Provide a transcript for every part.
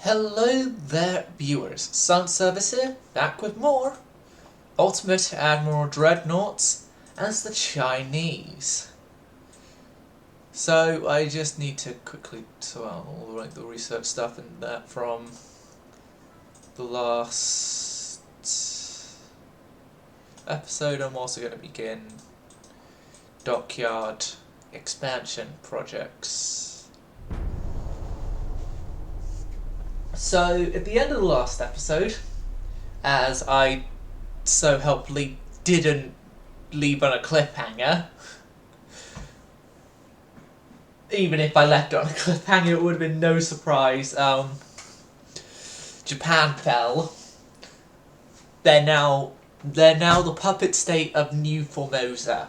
Hello there, viewers. Sun Service here, back with more Ultimate Admiral Dreadnoughts as the Chinese. So I just need to quickly sort out all the research stuff and that from the last episode. I'm also going to begin dockyard expansion projects. So, at the end of the last episode, as I so helpfully didn't leave on a cliffhanger, even if I left it on a cliffhanger, it would have been no surprise. Japan fell. They're now the puppet state of New Formosa.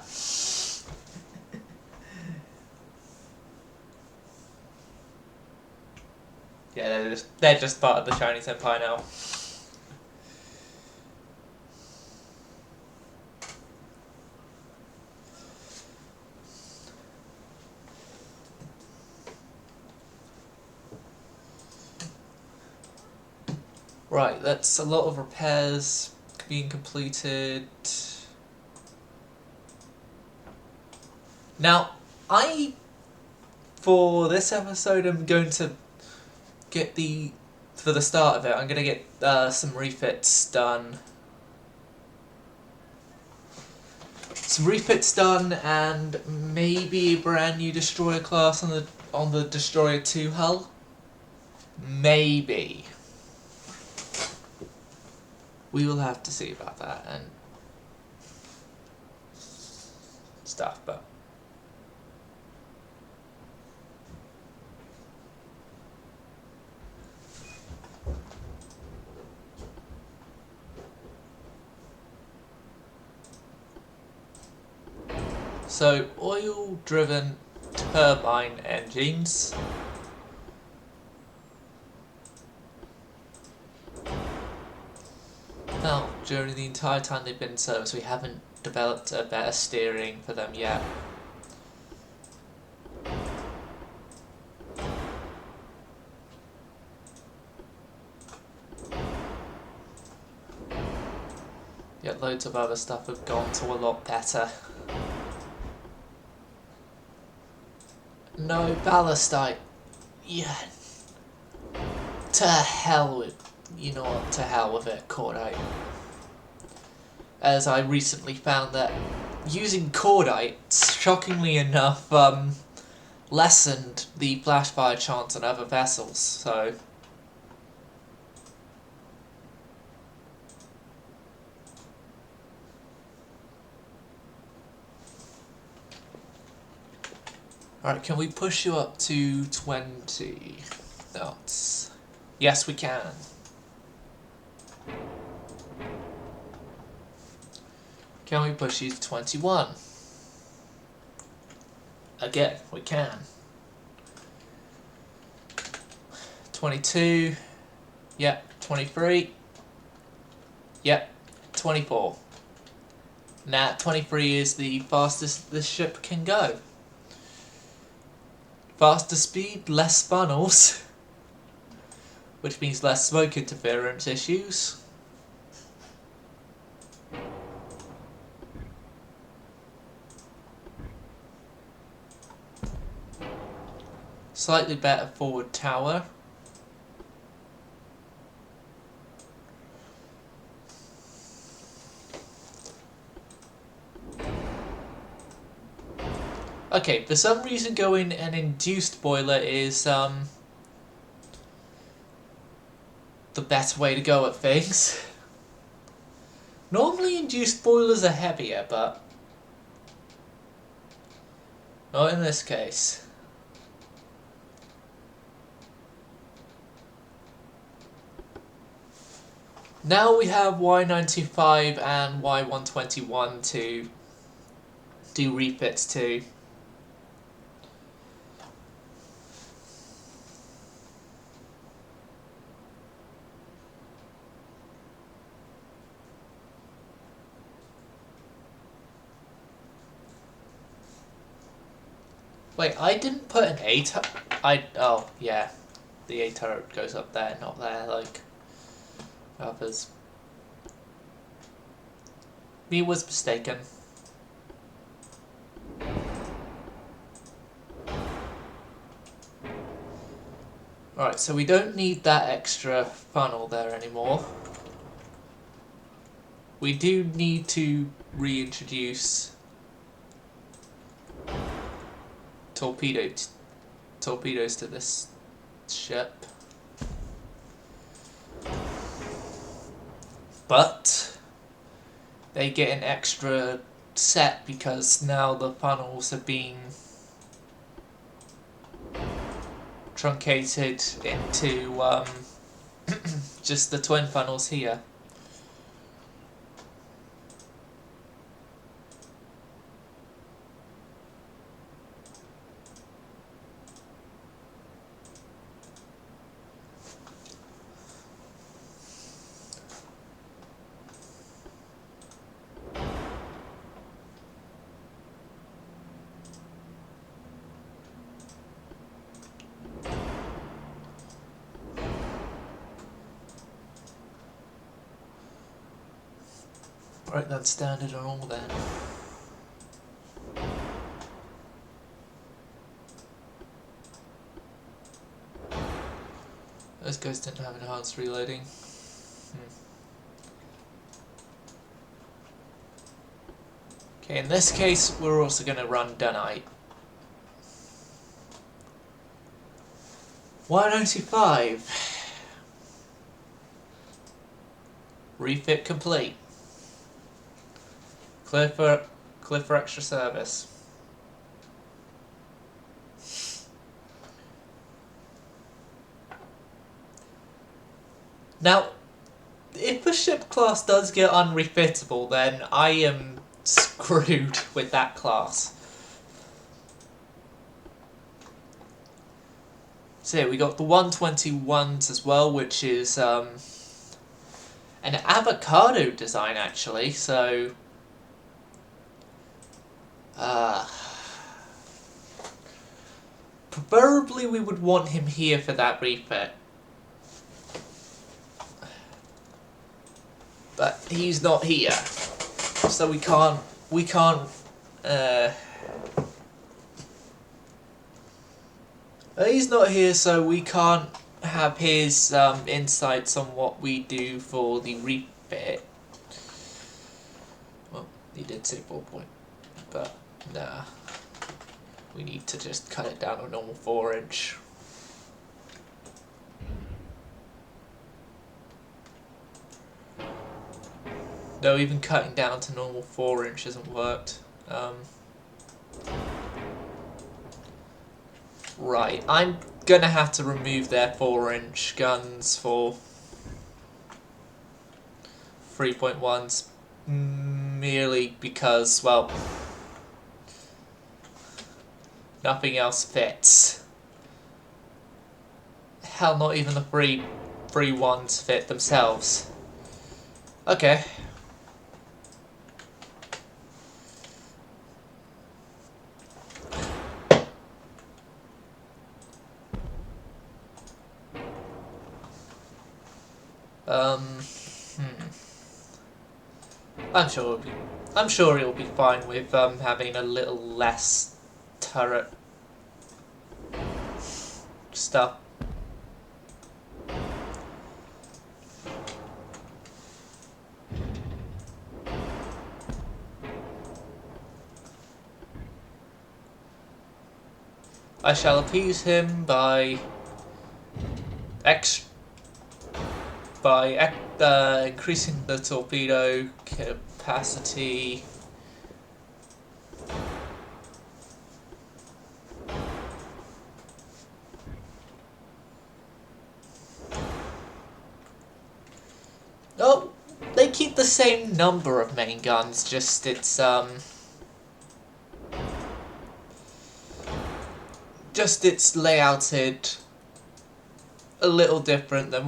Yeah, they're just part of the Chinese Empire now. Right, that's a lot of repairs being completed. Now, for this episode, I'm going to get for the start of it, I'm going to get some refits done. And maybe a brand new destroyer class on the Destroyer 2 hull. Maybe. We will have to see about that and stuff, but so oil-driven turbine engines. Now, during the entire time they've been in service, we haven't developed a better steering for them yet. Yet loads of other stuff have gone to a lot better. No ballastite. Yeah. To hell with, to hell with it, cordite. As I recently found that using cordite, shockingly enough, lessened the flash fire chance on other vessels, so alright, can we push you up to 20 knots? Yes, we can. Can we push you to 21? Again, we can. 22. Yep. 23. Yep. 24. Now, 23 is the fastest this ship can go. Faster speed, less funnels, which means less smoke interference issues. Slightly better forward tower. Okay, for some reason going an induced boiler is the better way to go at things. Normally induced boilers are heavier, but not in this case. Now we have Y925 and Y121 to do refits to. Wait, I didn't put an 8. Oh, yeah. the A turret goes up there, not there, like others. Me was mistaken. Alright, so we don't need that extra funnel there anymore. We do need to reintroduce torpedoes to this ship. But they get an extra set because now the funnels have been truncated into just the twin funnels here. Right, that's standard on all then. Those guys didn't have enhanced reloading. Okay, in this case, we're also going to run Dunite. 195. Refit complete. Clear for extra service. Now, if the ship class does get unrefittable, then I am screwed with that class. So yeah, we got the 121s as well, which is an avocado design actually, so preferably we would want him here for that refit. But he's not here, so we can't he's not here, so we can't have his insights on what we do for the refit. Well, he did say 4 point, but nah. We need to just cut it down to a normal 4-inch. No, even cutting down to normal 4-inch hasn't worked. Right, I'm gonna have to remove their 4-inch guns for 3.1s merely because, well, nothing else fits. Hell, not even the free ones fit themselves. Okay. I'm sure he'll be fine with having a little less turret stuff. I shall appease him by increasing the torpedo capacity. Oh, they keep the same number of main guns, just it's layouted a little different than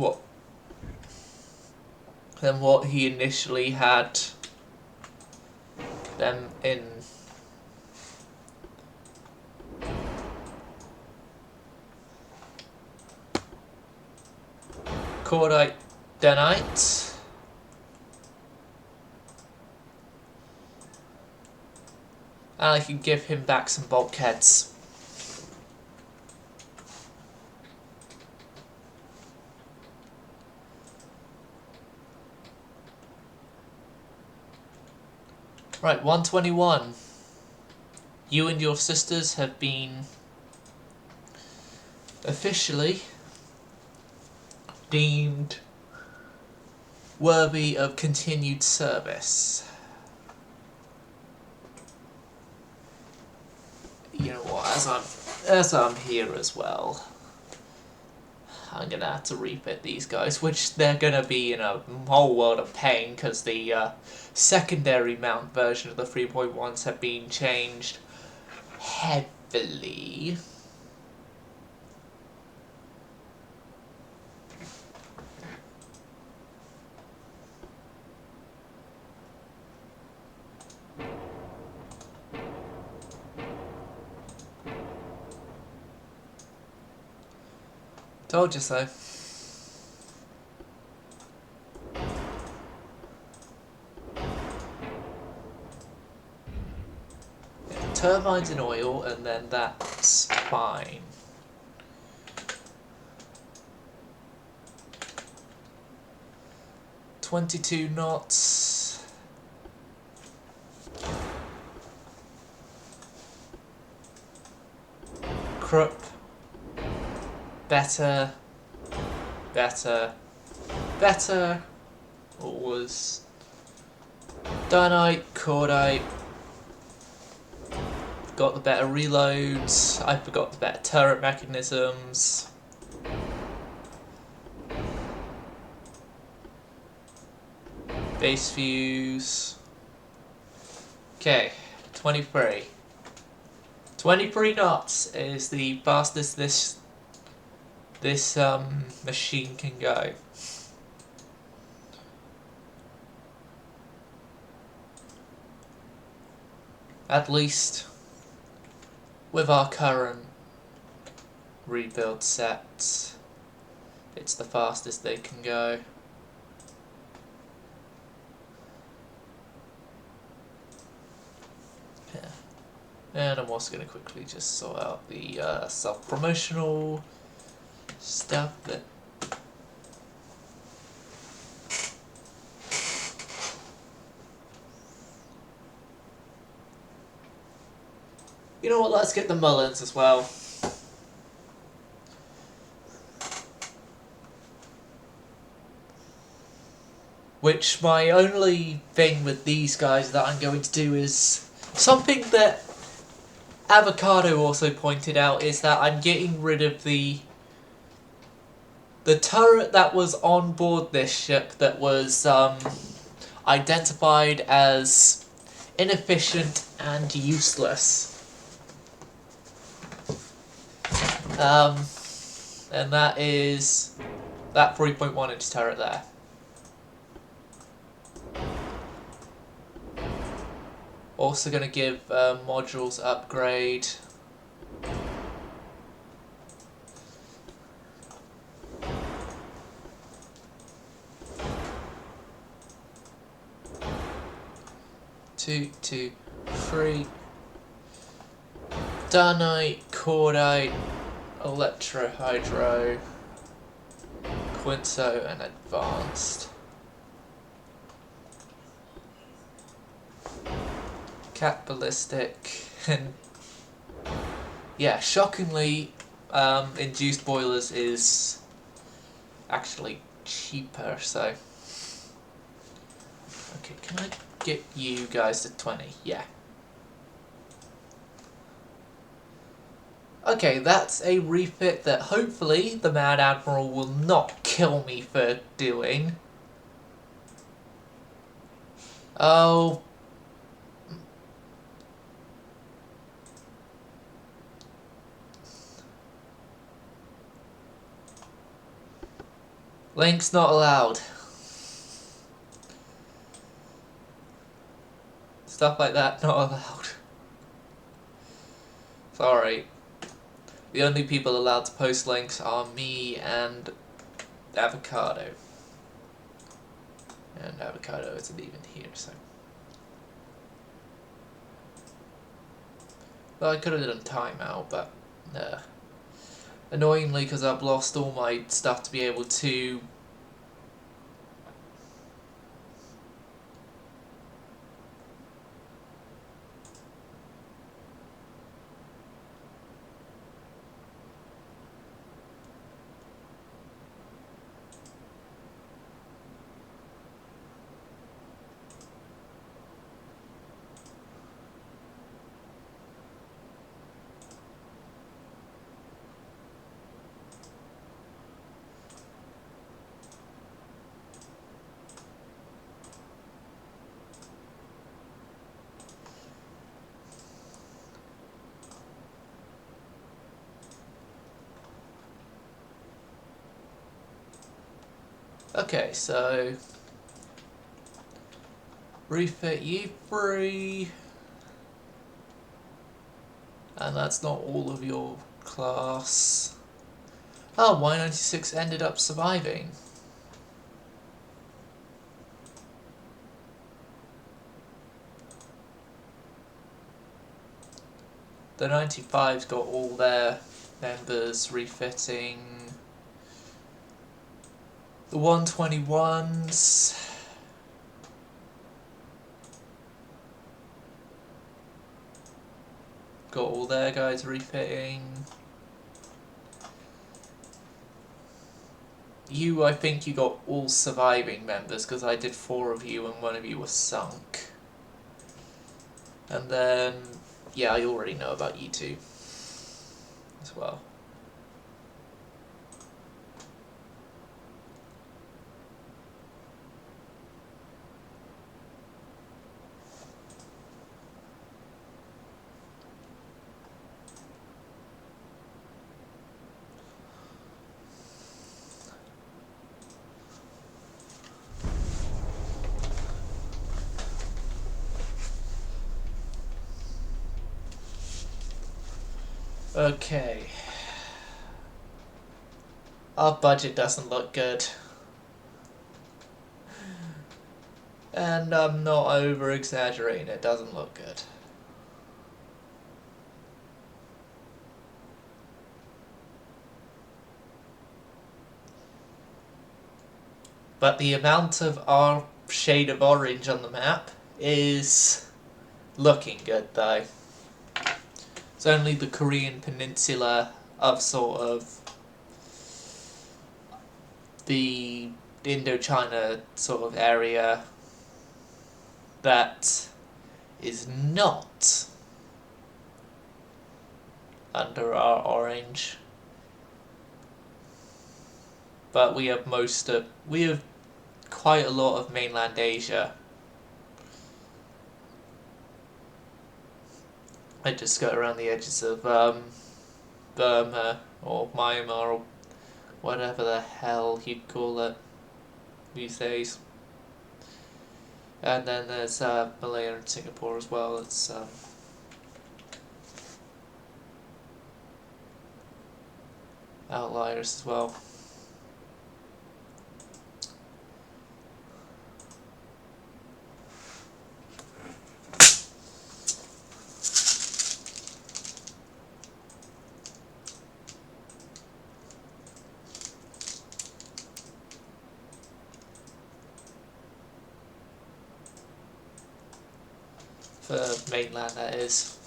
what he initially had them in. Cordite Dreadnoughts. And I can give him back some bulkheads. Right, 121. You and your sisters have been officially deemed worthy of continued service. You know what, as I'm here as well, I'm gonna have to refit these guys, which they're gonna be in a whole world of pain because the secondary mount version of the 3.1s have been changed heavily. Told you so. Yeah, turbines in oil, and then that's fine. .22 knots. Krupp. Better. Always. Dynite, Cordite. Got the better reloads. I forgot the better turret mechanisms. Base fuse. Okay, 23. 23 knots is the fastest this machine can go. At least with our current rebuild set, it's the fastest they can go. Yeah. And I'm also going to quickly just sort out the self-promotional stuff that you know what, let's get the Mullins as well. Which my only thing with these guys that I'm going to do is something that Avocado also pointed out, is that I'm getting rid of the turret that was on board this ship that was identified as inefficient and useless. And that is that 3.1 inch turret there. Also going to give modules upgrade. Two, 3. Dunite, Cordite, Electro-Hydro, Quinto, and Advanced. Cat Ballistic, and yeah, shockingly, induced boilers is actually cheaper, so. Okay, can I get you guys to 20? Yeah. Okay, that's a refit that hopefully the Mad Admiral will not kill me for doing. Oh. Links not allowed. Stuff like that not allowed. Sorry. The only people allowed to post links are me and avocado. And avocado isn't even here, so. Well, I could have done timeout, but annoyingly, because I've lost all my stuff to be able to okay, so refit you free, and that's not all of your class. Oh, Y96 ended up surviving. The 95's got all their members refitting. The 121s. Got all their guys refitting. You, I think you got all surviving members, because I did 4 of you and 1 of you was sunk. And then, yeah, I already know about you two as well. Okay. Our budget doesn't look good. And I'm not over exaggerating, it doesn't look good. But the amount of our shade of orange on the map is looking good though. It's only the Korean peninsula of sort of the Indochina sort of area that is not under our orange. But we have quite a lot of mainland Asia. I just go around the edges of Burma or Myanmar or whatever the hell you'd call it these days. And then there's Malaya and Singapore as well. It's outliers as well. For mainland, that is.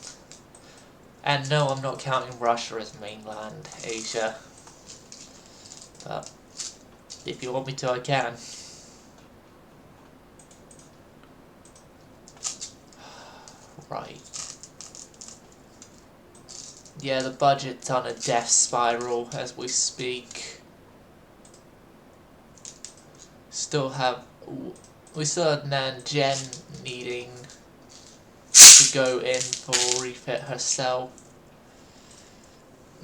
And no, I'm not counting Russia as mainland Asia. But if you want me to, I can. Right. Yeah, the budget's on a death spiral as we speak. We still have Nanjen needing to go in for refit herself.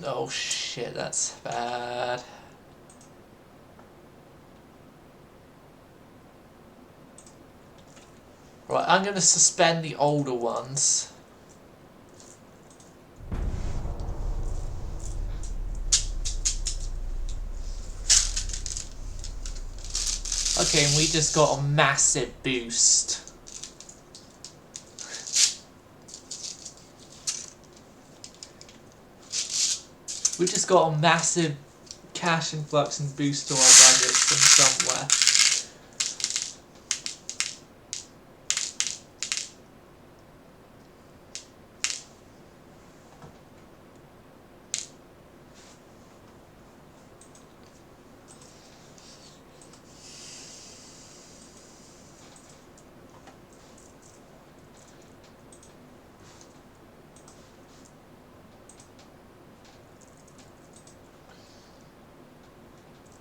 Oh shit, that's bad. Right, I'm going to suspend the older ones. Okay, and we just got a massive boost. We just got a massive cash influx and boost to our budgets from somewhere.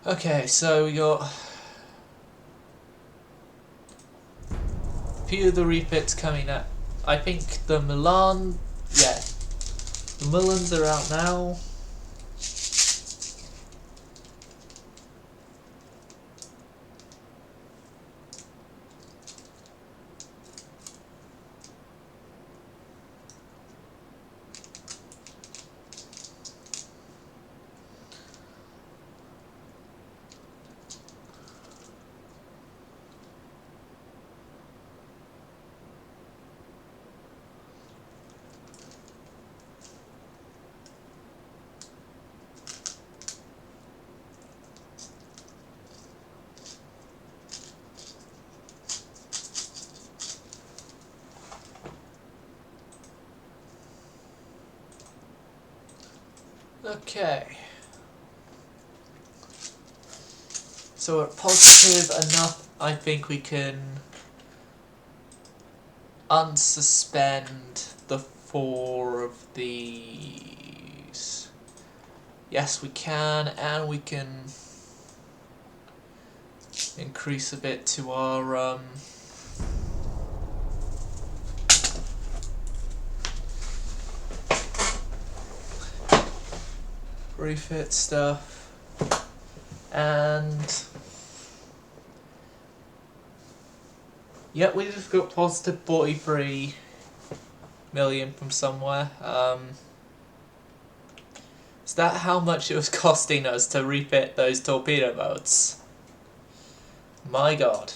Okay, so we got a few of the refits coming up. I think the Milan, yeah, the Milans are out now. Okay. So we're positive enough, I think we can unsuspend the 4 of these. Yes, we can, and we can increase a bit to our refit stuff, and yep, we just got positive 43 million from somewhere. Is that how much it was costing us to refit those torpedo boats? My god.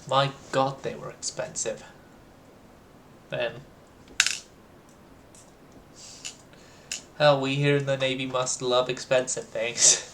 My god, they were expensive. Then. Hell, we here in the Navy must love expensive things.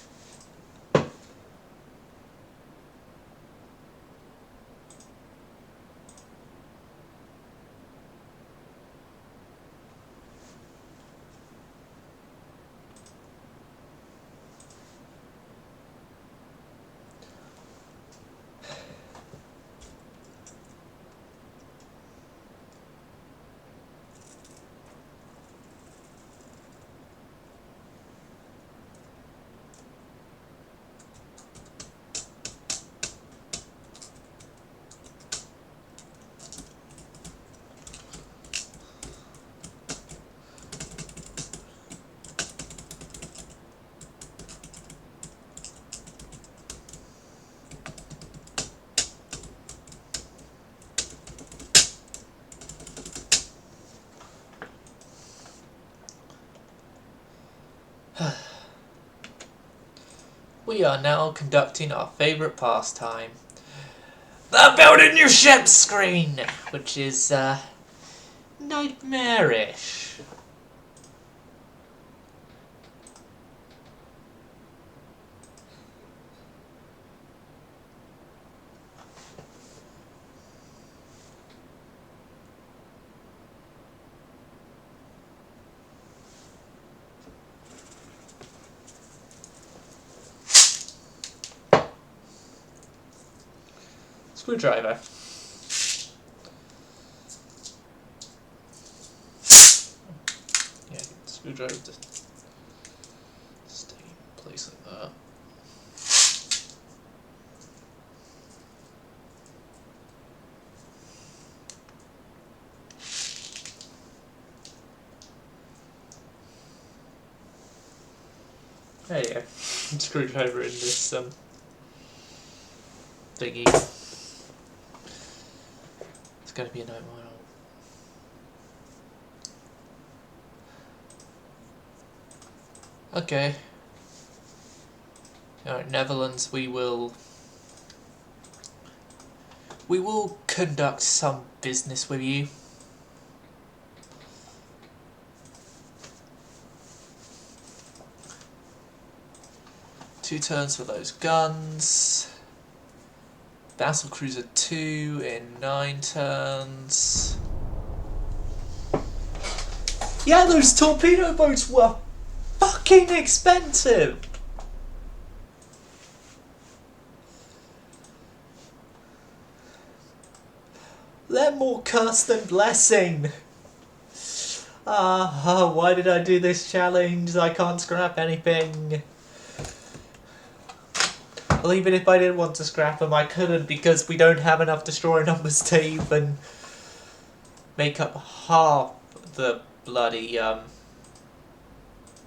We are now conducting our favourite pastime, the build a new ship screen, which is nightmarish. Screwdriver. Yeah, screwdriver to stay in place like that. There you go. Screwdriver in this thingy. It's gonna be a nightmare. Okay. Alright, Netherlands, we will conduct some business with you. Two turns for those guns. Battle Cruiser 2 in 9 turns. Yeah, those torpedo boats were fucking expensive! They're more curse than blessing! Why did I do this challenge? I can't scrap anything. Well, even if I did want to scrap them, I couldn't because we don't have enough destroyer numbers to even make up half the bloody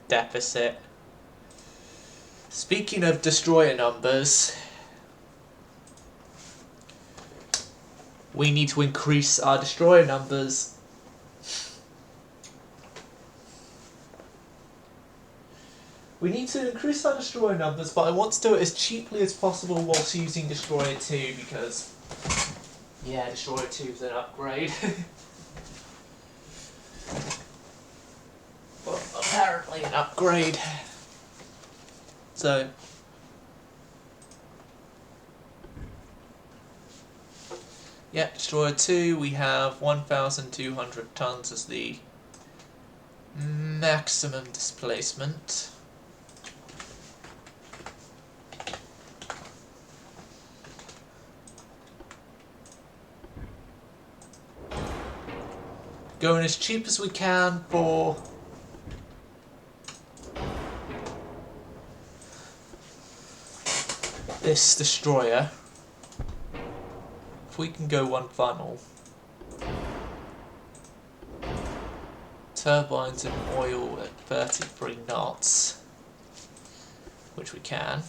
deficit. Speaking of destroyer numbers, we need to increase our destroyer numbers. We need to increase our destroyer numbers, but I want to do it as cheaply as possible whilst using Destroyer 2 because, yeah, Destroyer 2 is an upgrade. Well, apparently an upgrade. So, yeah, Destroyer 2, we have 1,200 tons as the maximum displacement. Going as cheap as we can for this destroyer. If we can go one funnel. Turbines and oil at 33 knots, which we can.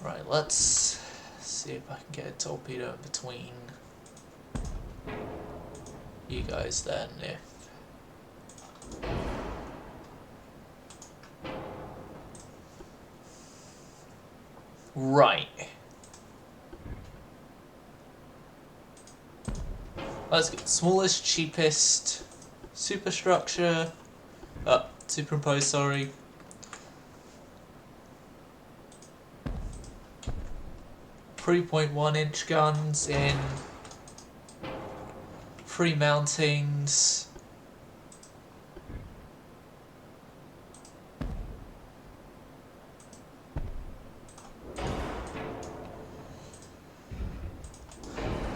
Right, let's see if I can get a torpedo in between you guys then. Right. Let's get the smallest, cheapest superstructure. Superimpose, sorry. .1-inch guns in 3 mountings.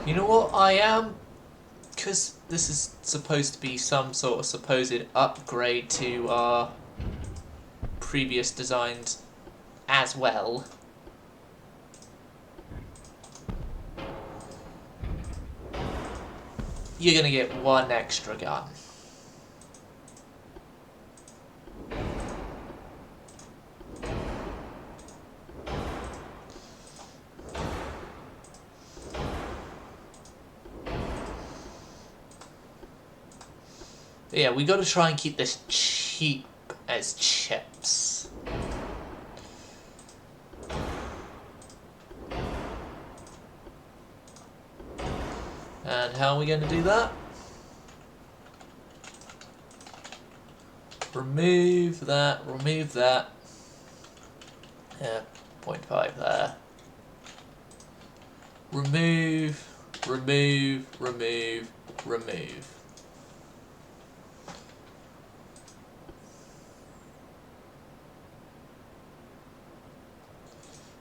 You know what, I am, because this is supposed to be some sort of supposed upgrade to our previous designs as well. You're gonna get 1 extra gun. Yeah, we gotta try and keep this cheap as chips. And how are we going to do that? Remove that, remove that. Yeah, 0.5 there. Remove, remove, remove, remove.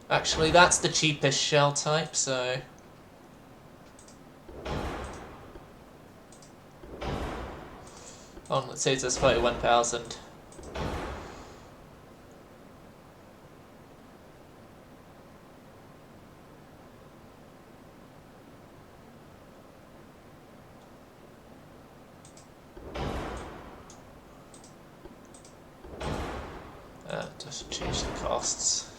Actually, that's the cheapest shell type, so... Oh, it saves us 31,000. Doesn't change the costs.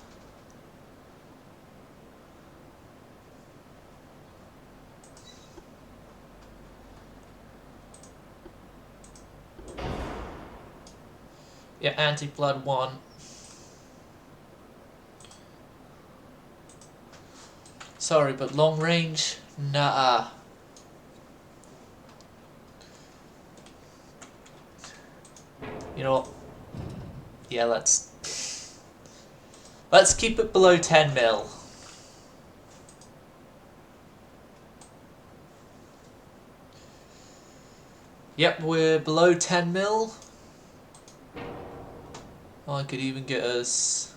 Yeah, anti-blood 1. Sorry, but long range? Nah. You know what? Yeah, let's keep it below 10 mil. Yep, we're below 10 mil. I could even get us...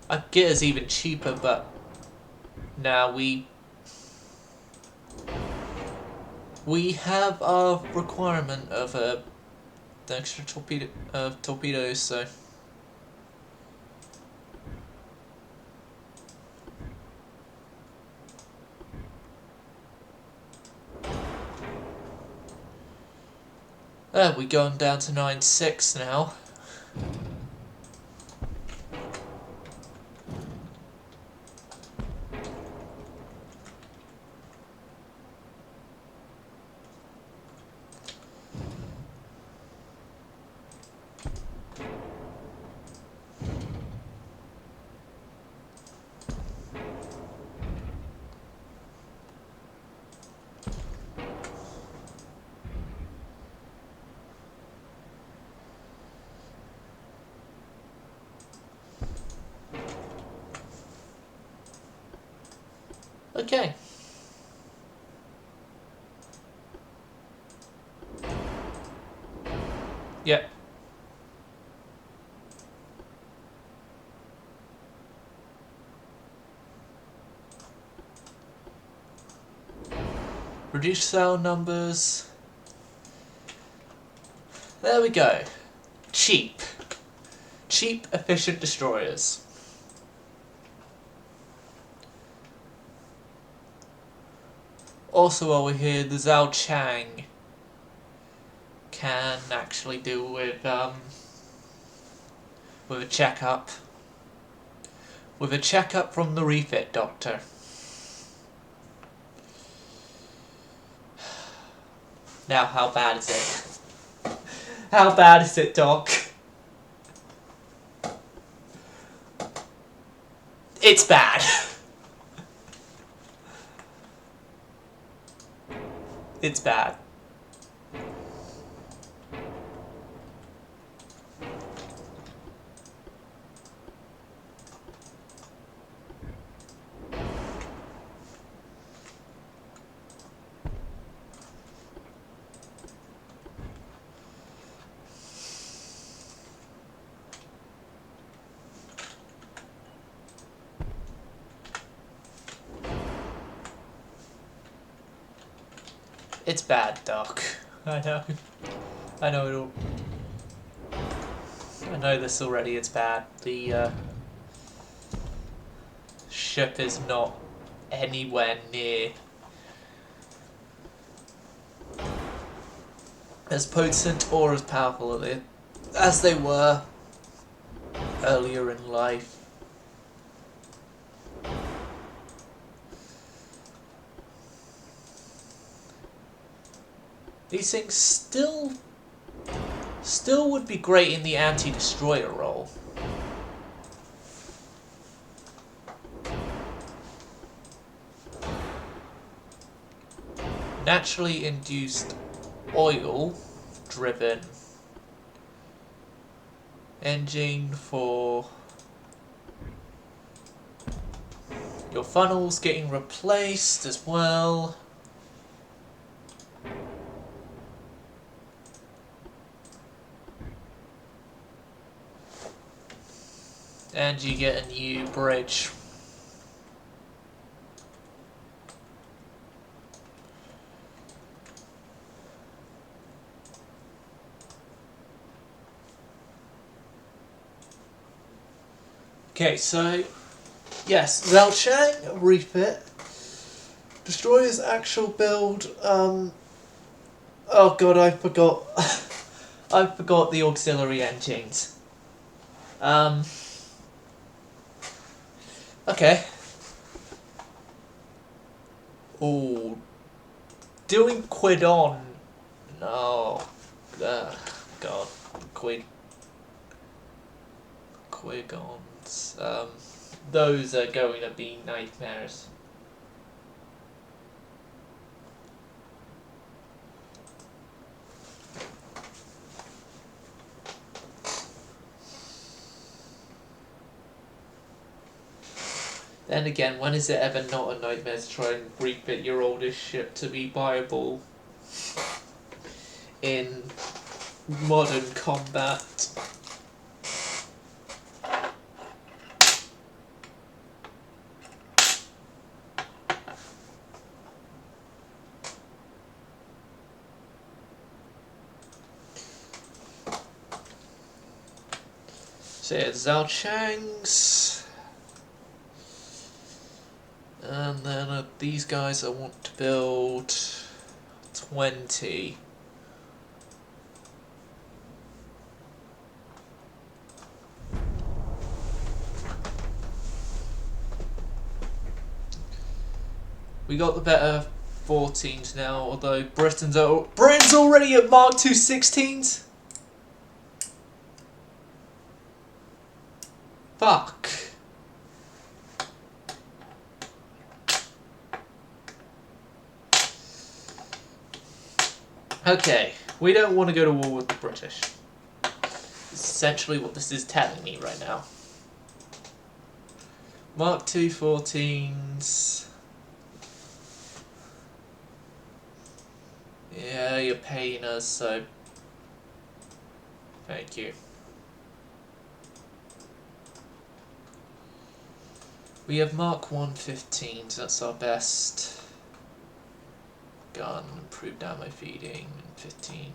I could get us even cheaper, but... Now we have our requirement of the extra torpedoes, so... We're going down to 9.6 now. Okay. Yep. Reduce cell numbers. There we go. Cheap. Cheap, efficient destroyers. Also, while we're here, the Zhao Chang can actually do with a checkup. With a checkup from the refit doctor. Now, how bad is it? How bad is it, Doc? It's bad. It's bad. It's bad, Doc. I know. I know it all. I know this already, it's bad. The ship is not anywhere near as potent or as powerful as they were earlier in life. These things still would be great in the anti-destroyer role. Naturally induced oil driven engine for your funnels getting replaced as well. And you get a new bridge. Okay, so yes, Zhao Chang refit. Destroyer's actual build. Oh god, I forgot. I forgot the auxiliary engines. Okay. Oh, doing Quidon. No. God. Quigons. Those are going to be nightmares. Then again, when is it ever not a nightmare to try and refit your oldest ship to be viable in modern combat? So yeah, Zhao Chang's. And then these guys I want to build 20. We got the better 14s now, although Britain's already at Mark II 16s? Fuck. Okay, we don't want to go to war with the British. It's essentially what this is telling me right now. Mark II 14s. Yeah, you're paying us, so thank you. We have Mark 115s, that's our best gun, improved ammo feeding, 15.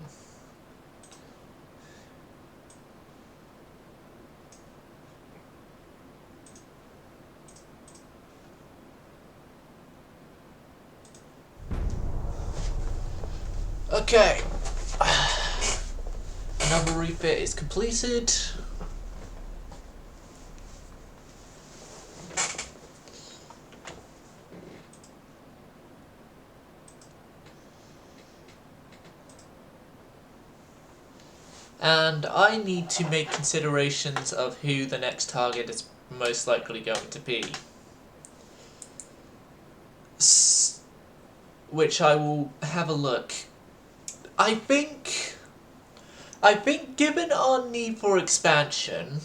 Okay, another refit is completed. And I need to make considerations of who the next target is most likely going to be. Which I will have a look. I think given our need for expansion,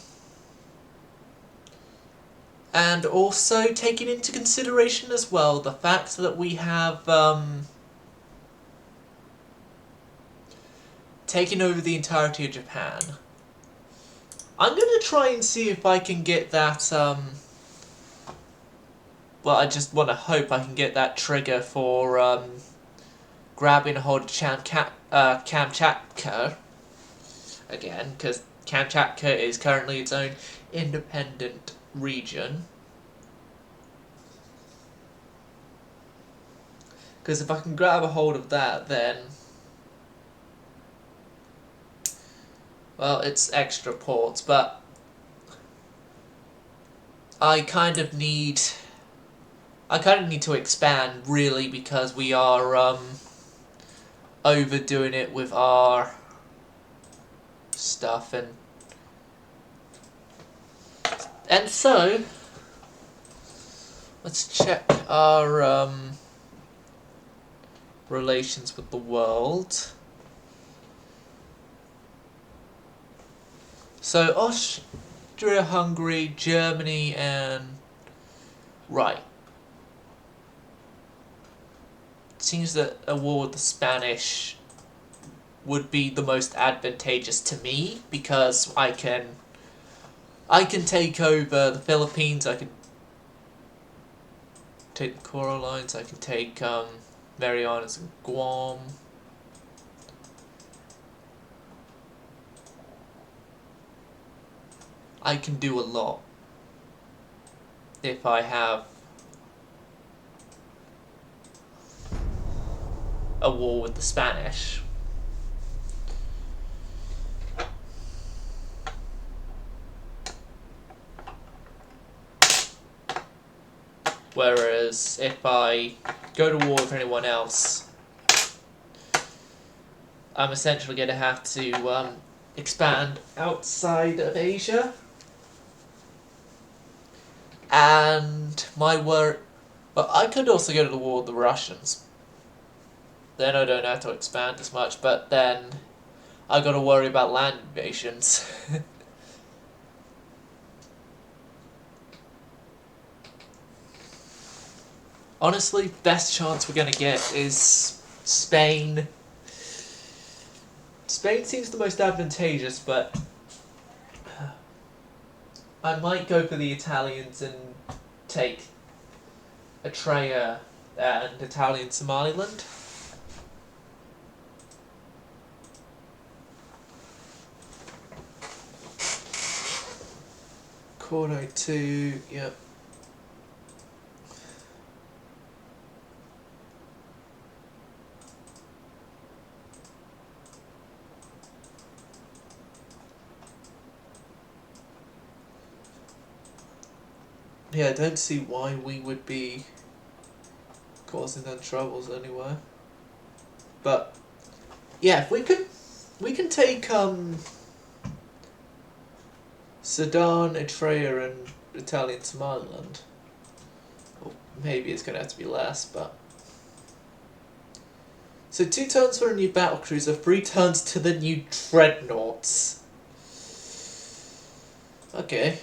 and also taking into consideration as well the fact that we have taken over the entirety of Japan, I'm going to try and see if I can get that, well, I just want to hope I can get that trigger for grabbing a hold of Kamchatka again, because Kamchatka is currently its own independent region. Because if I can grab a hold of that, then, well, it's extra ports, but I kind of need to expand, really, because we are overdoing it with our stuff, and so let's check our relations with the world. So Austria, Hungary, Germany, and right. It seems that a war with the Spanish would be the most advantageous to me, because I can take over the Philippines, I can take the Coral Lines, I can take Marianas and Guam. I can do a lot if I have a war with the Spanish. Whereas if I go to war with anyone else, I'm essentially going to have to expand outside of Asia. And my worry... Well, I could also go to the war with the Russians. Then I don't have to expand as much, but then I got to worry about land invasions. Honestly, best chance we're going to get is Spain. Spain seems the most advantageous, but I might go for the Italians and take Atreya and Italian Somaliland. Corno 2, yep. Yeah, I don't see why we would be causing them troubles anywhere. But yeah, if we can take Sudan, Eritrea, and Italian Somaliland. Or maybe it's gonna have to be less, but so 2 turns for a new battlecruiser, 3 turns to the new Dreadnoughts. Okay.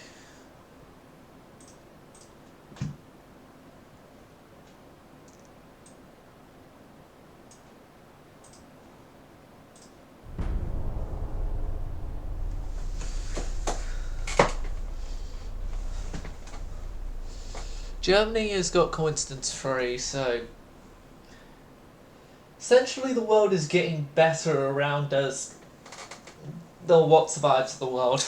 Germany has got coincidence free, so essentially the world is getting better around us. The what survives the world.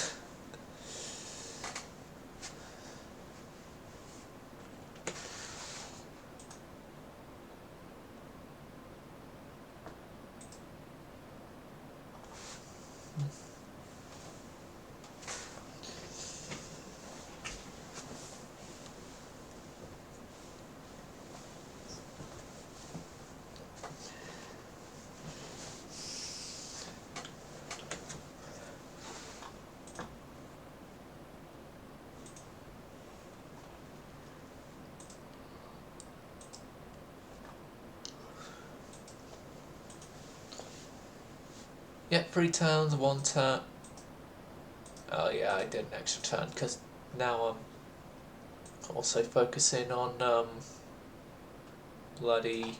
Yep, 3 turns, 1 turn. Oh yeah, I did an extra turn because now I'm also focusing on bloody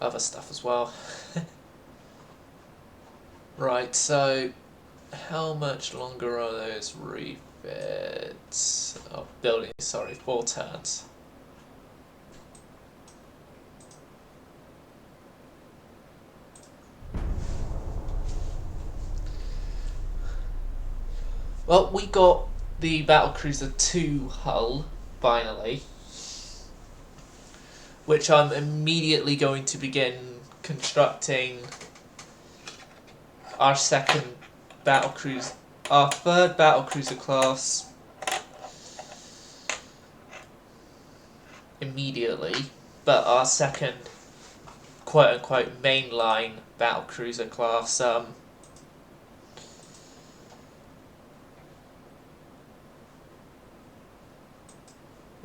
other stuff as well. Right, so how much longer are those refits? Oh, building, sorry, 4 turns. Well, we got the Battlecruiser 2 hull, finally, which I'm immediately going to begin constructing our second battlecruiser, our third battlecruiser class immediately, but our second quote-unquote mainline battlecruiser class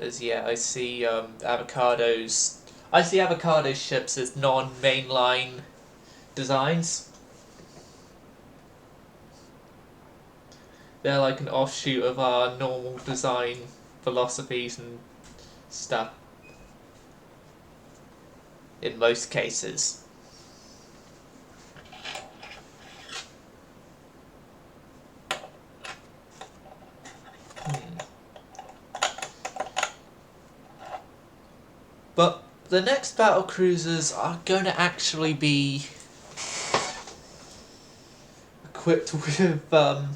I see Avocado's ships as non-mainline designs. They're like an offshoot of our normal design philosophies and stuff. In most cases. But the next battle cruisers are going to actually be equipped with they're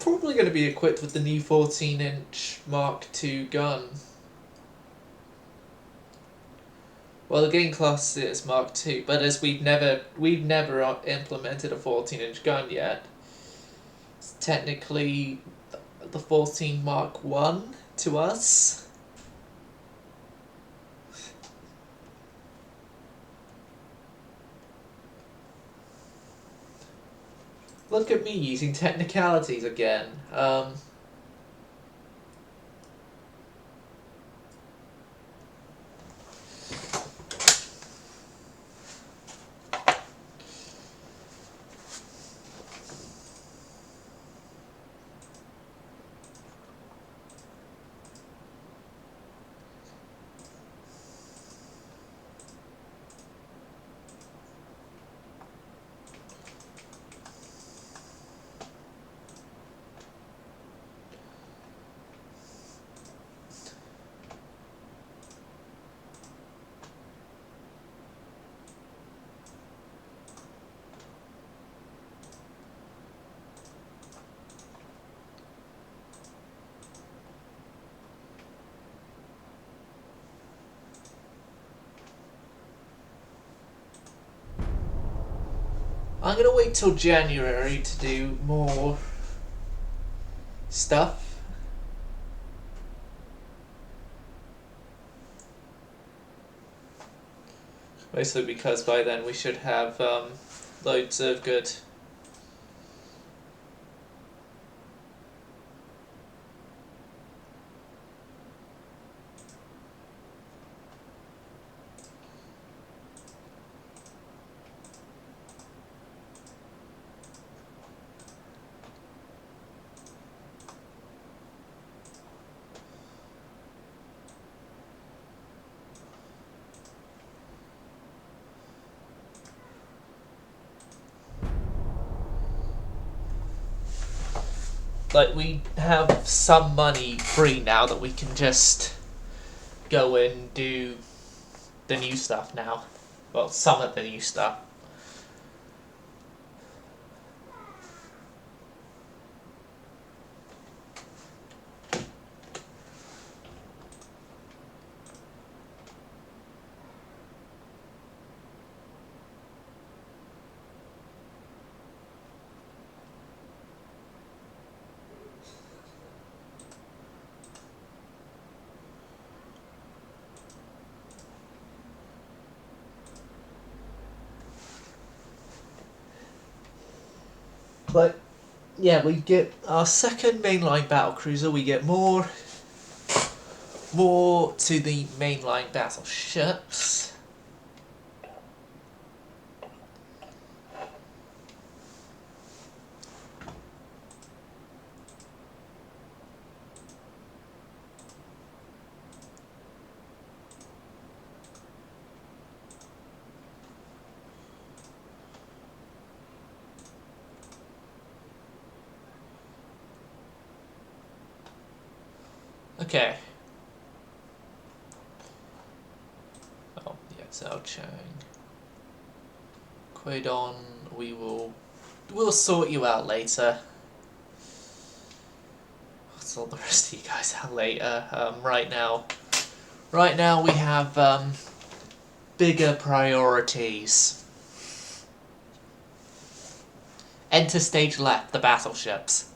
probably going to be equipped with the new 14-inch Mark II gun. Well, the game class is Mark II, but as we've never implemented a 14-inch gun yet, it's technically the 14 Mark 1 to us. Look at me using technicalities again. I'm going to wait till January to do more stuff. Mostly because by then we should have loads of good like we have some money free now that we can just go and do the new stuff now. Well, some of the new stuff. But yeah, we get our second mainline battlecruiser. We get more to the mainline battleships. Okay. Oh, yeah, Zhao Chang. Quaidon, we'll sort you out later. I'll sort the rest of you guys out later. Right now we have bigger priorities. Enter stage left, the battleships.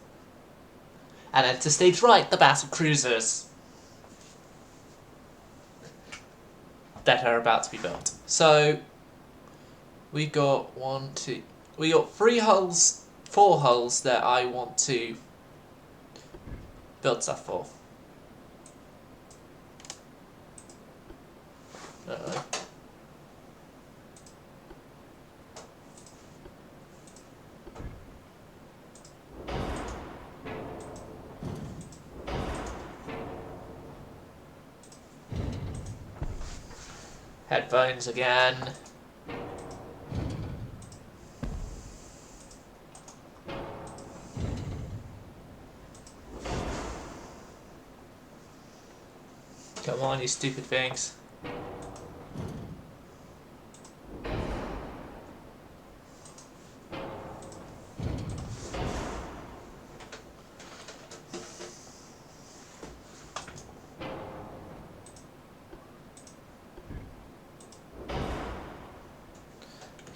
And enter stage right, the battle cruisers that are about to be built. So we got we got 4 hulls that I want to build stuff for. Uh-oh. Headphones again. Come on, you stupid things.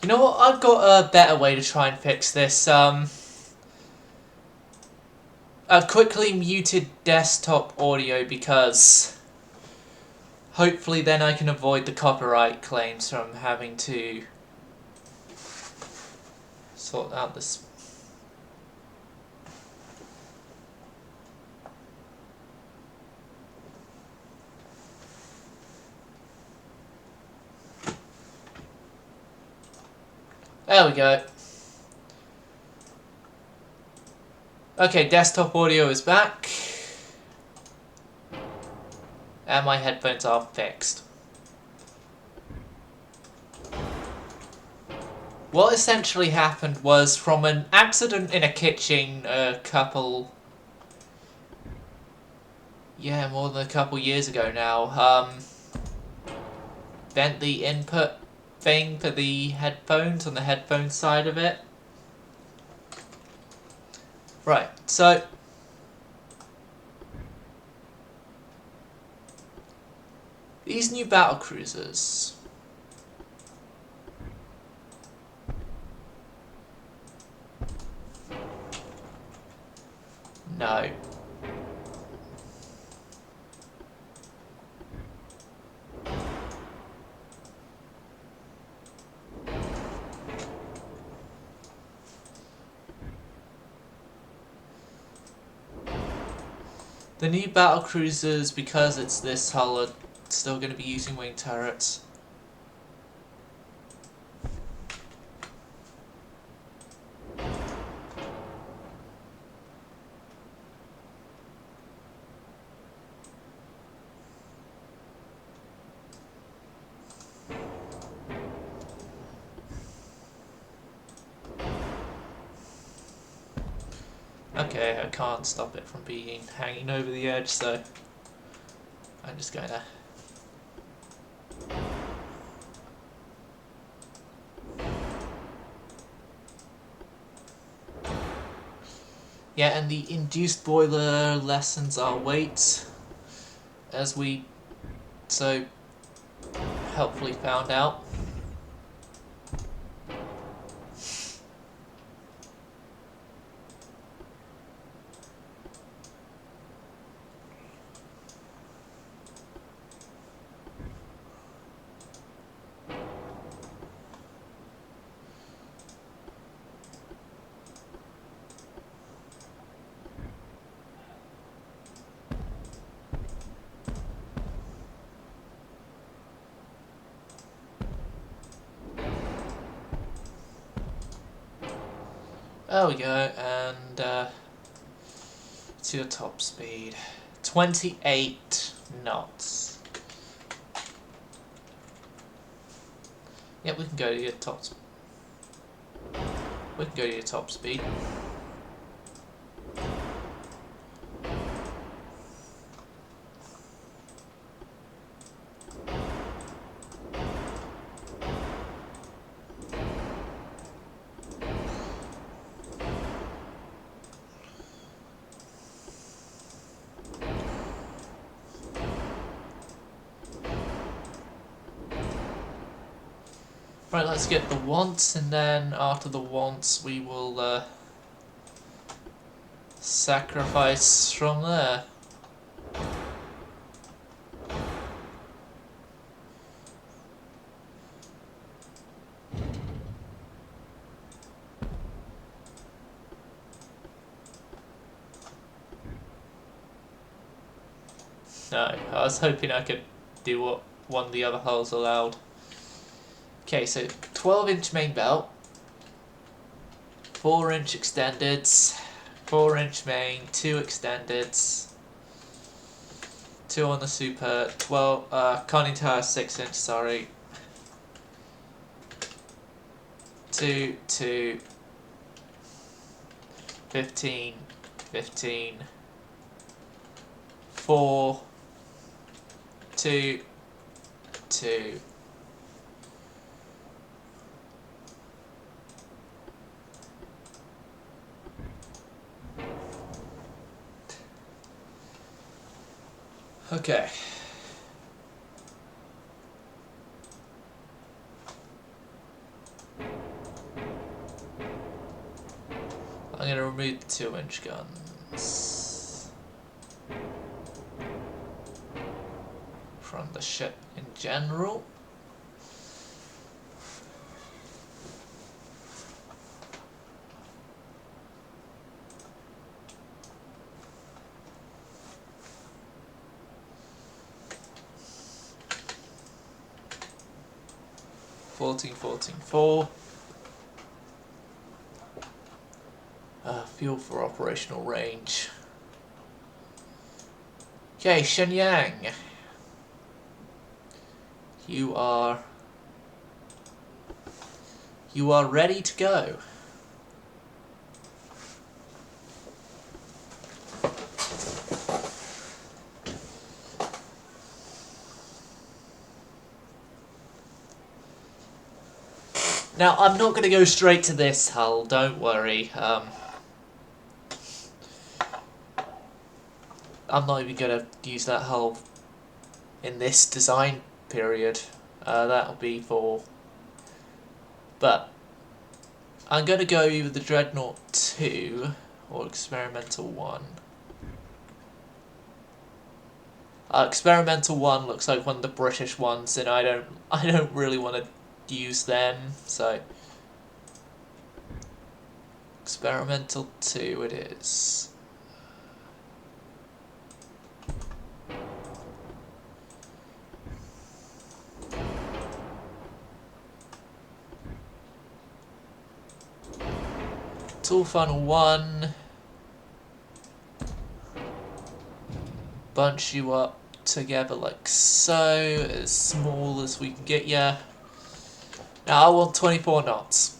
You know what? I've got a better way to try and fix this. I quickly muted desktop audio because hopefully then I can avoid the copyright claims from having to sort out this. There we go. Okay, desktop audio is back. And my headphones are fixed. What essentially happened was, from an accident in a kitchen more than a couple years ago now, bent the input thing for the headphones on the headphone side of it. Right, so these new battle cruisers. No. The new battle cruisers, because it's this hull, are still going to be using wing turrets. Okay, I can't stop it from being hanging over the edge, so I'm just going to... Yeah, and the induced boiler lessens our weight, as we so helpfully found out. There we go, and to your top speed. 28 knots. Yep, we can go to your top. We can go to your top speed. Right, let's get the once, and then after the once we will sacrifice from there. No, I was hoping I could do what one of the other hulls allowed. Okay, so 12-inch main belt, 4-inch extendeds, 4-inch main, 2 extendeds, 2 on the super, 12, conning tower 6-inch, sorry, 2, 2, 15, 15, 4, 2, 2, okay. I'm going to remove the 2-inch guns. from the ship in general. $14.4. Fuel for operational range. Okay, Shenyang. You are ready to go. Now, I'm not going to go straight to this hull, don't worry. I'm not even going to use that hull in this design period. That'll be for... But I'm going to go either the Dreadnought 2 or Experimental 1. Experimental 1 looks like one of the British ones, and I don't really want to use them, so Experimental 2 it is. Tool funnel 1. Bunch you up together like so, as small as we can get you. Now I want 24 knots.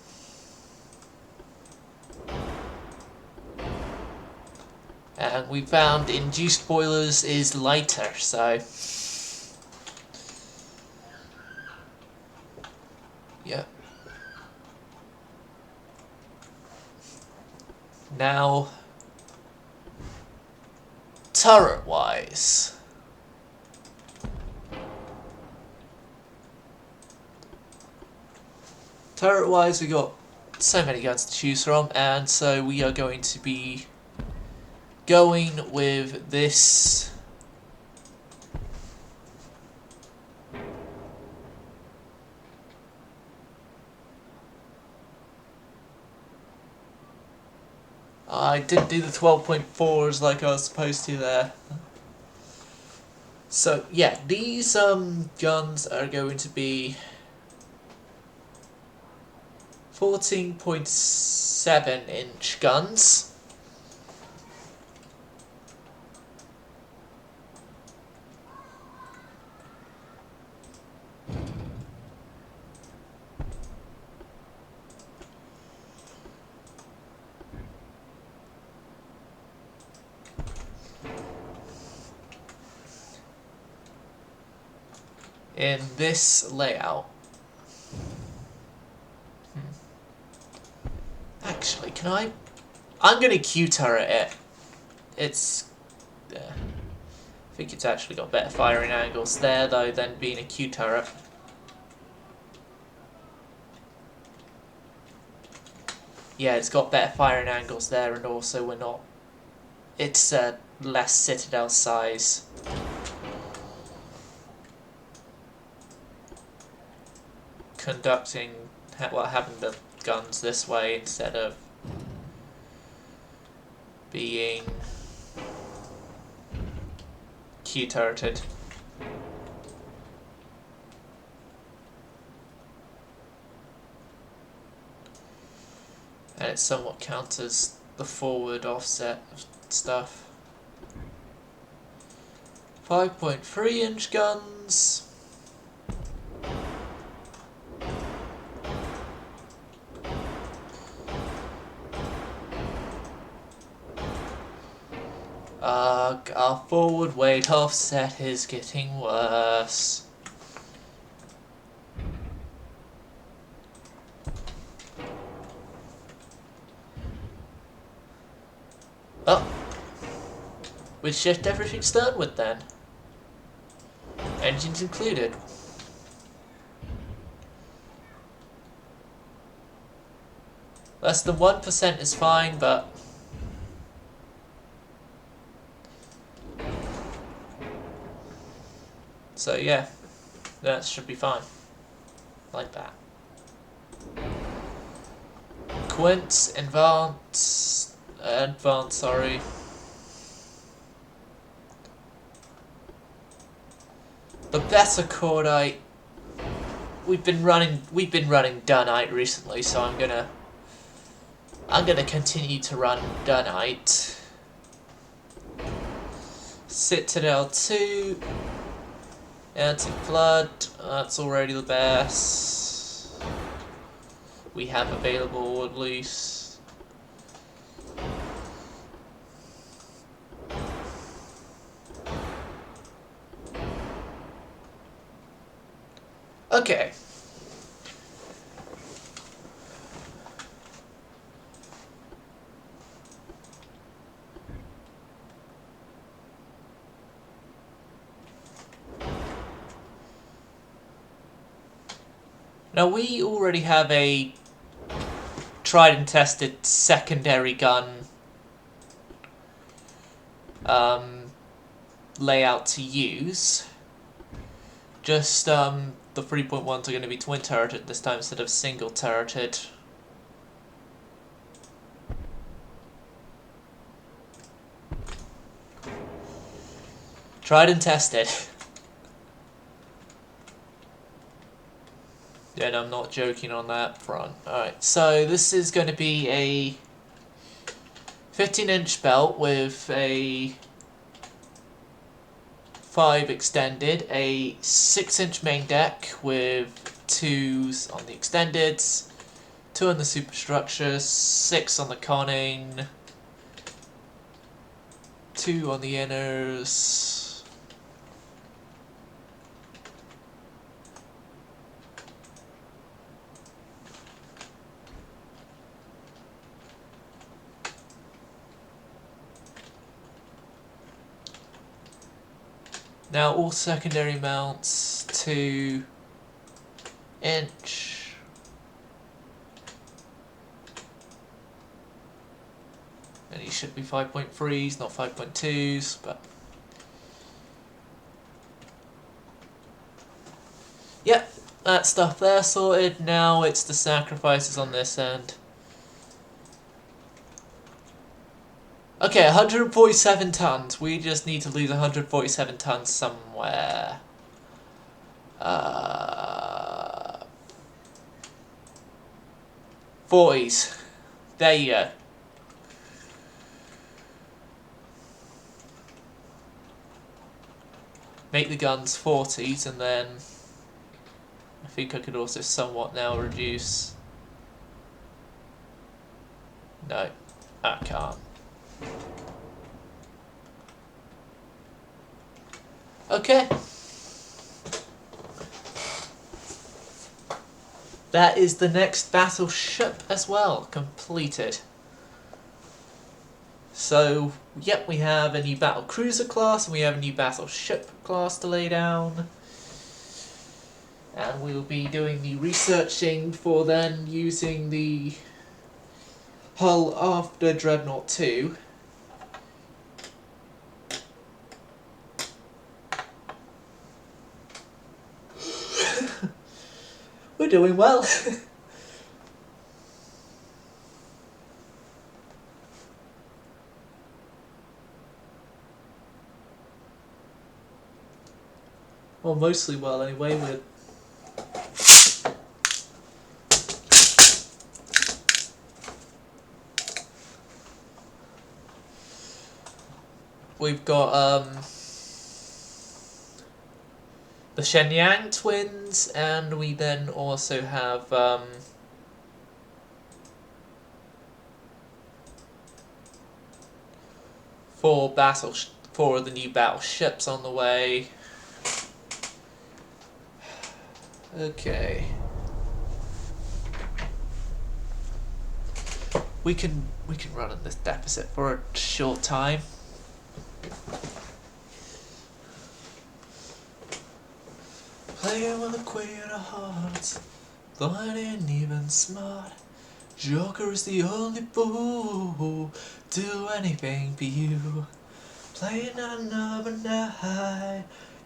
And we found induced boilers is lighter, so... Yep. Now... turret-wise... Turret-wise, we got so many guns to choose from, and so we are going to be going with this I didn't do the 12.4s like I was supposed to there. So yeah, these guns are going to be 14.7-inch guns. In this layout. Actually, can I'm gonna Q-turret it. It's... I think it's actually got better firing angles there, though, than being a Q-turret. Yeah, it's got better firing angles there, and also we're not... It's less citadel size. Conducting, well, having the guns this way instead of being Q-turreted. And it somewhat counters the forward offset of stuff. 5.3-inch guns. Our forward weight offset is getting worse. Oh, which shift everything's done with then? Engines included. Less than 1% is fine, but So yeah, that should be fine. Like that. Quint, advance, sorry. The better cordite. We've been running Dunite recently, so I'm gonna continue to run Dunite. Citadel 2, Anti-Flood, that's already the best we have available, at least. Okay. Now we already have a tried and tested secondary gun layout to use. Just the 3.1s are going to be twin turreted this time instead of single turreted. Tried and tested. Yeah, no, I'm not joking on that front. Alright, so this is going to be a 15-inch belt with a 5 extended, a 6-inch main deck with 2s on the extendeds, 2 on the superstructure, 6 on the conning, 2 on the inners. Now all secondary mounts 2 inch. And he should be 5.3s, not 5.2s, but yep, that stuff there sorted. Now it's the sacrifices on this end. Okay, 147 tons. We just need to lose 147 tons somewhere. 40s. There you go. Make the guns 40s, and then I think I could also somewhat now reduce. No, I can't. Okay. That is the next battleship as well, completed. So, yep, we have a new battle cruiser class, and we have a new battleship class to lay down. And we'll be doing the researching for then using the hull after Dreadnought 2. We're doing well. Well, mostly well anyway. We've got the Shenyang twins, and we then also have four of the new battleships on the way. Okay. We can run in this deficit for a short time. Playing with the queen of hearts, though I ain't even smart. Joker is the only fool, do anything for you. Playing another night,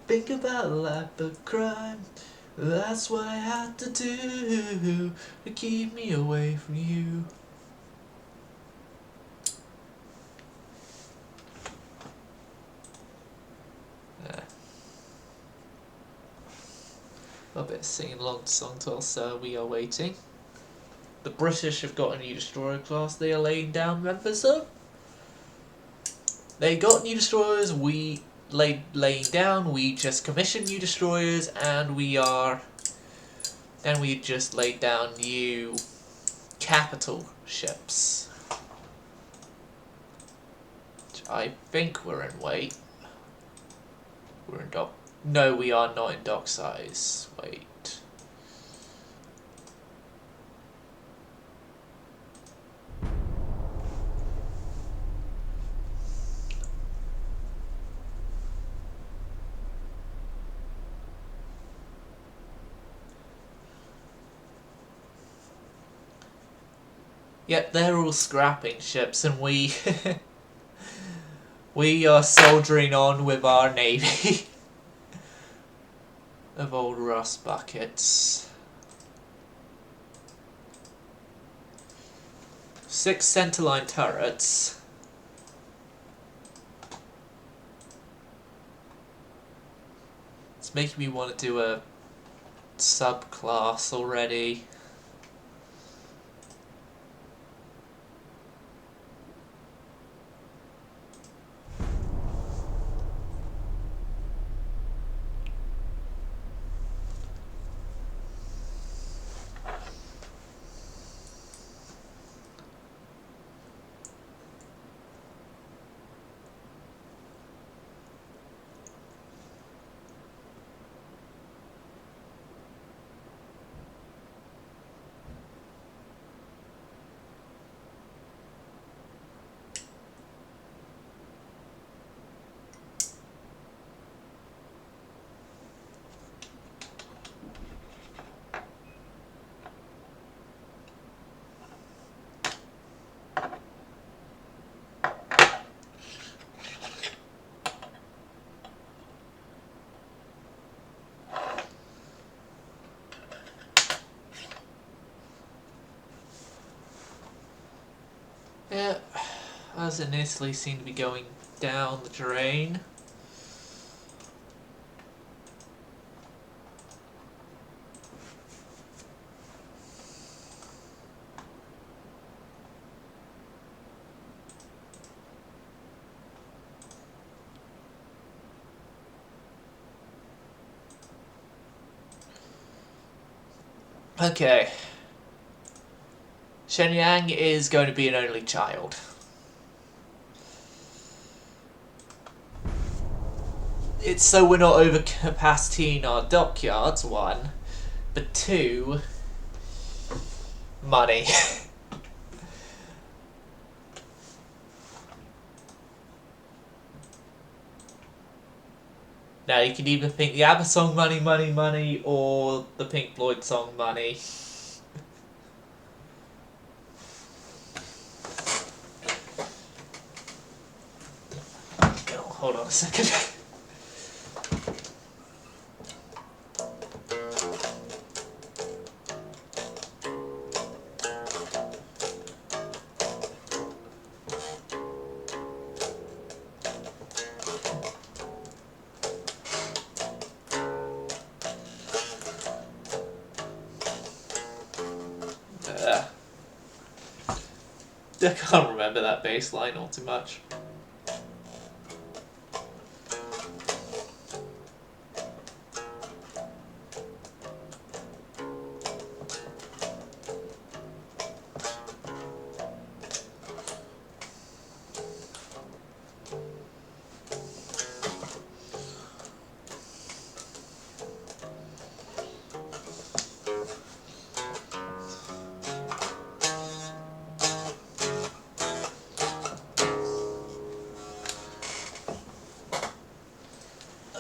Think about life a crime. That's what I had to do to keep me away from you. A bit singing along to song whilst we are waiting. The British have got a new destroyer class they are laying down members of. They got new destroyers, we laying down, we just commissioned new destroyers, and we just laid down new capital ships. Which I think we're in wait. We're in dock. No, we are not in dock size. Wait. Yep, they're all scrapping ships, and we we are soldiering on with our navy of old rust buckets. 6 centerline turrets. It's making me want to do a subclass already. Yeah, as initially seemed to be going down the drain. Okay. Shenyang is going to be an only child. It's so we're not over capacity in our dockyards, 1, but 2, money. Now you can either think the ABBA song money, money, money, or the Pink Floyd song money. Oh, hold on a second. I can't remember that bass line all too much.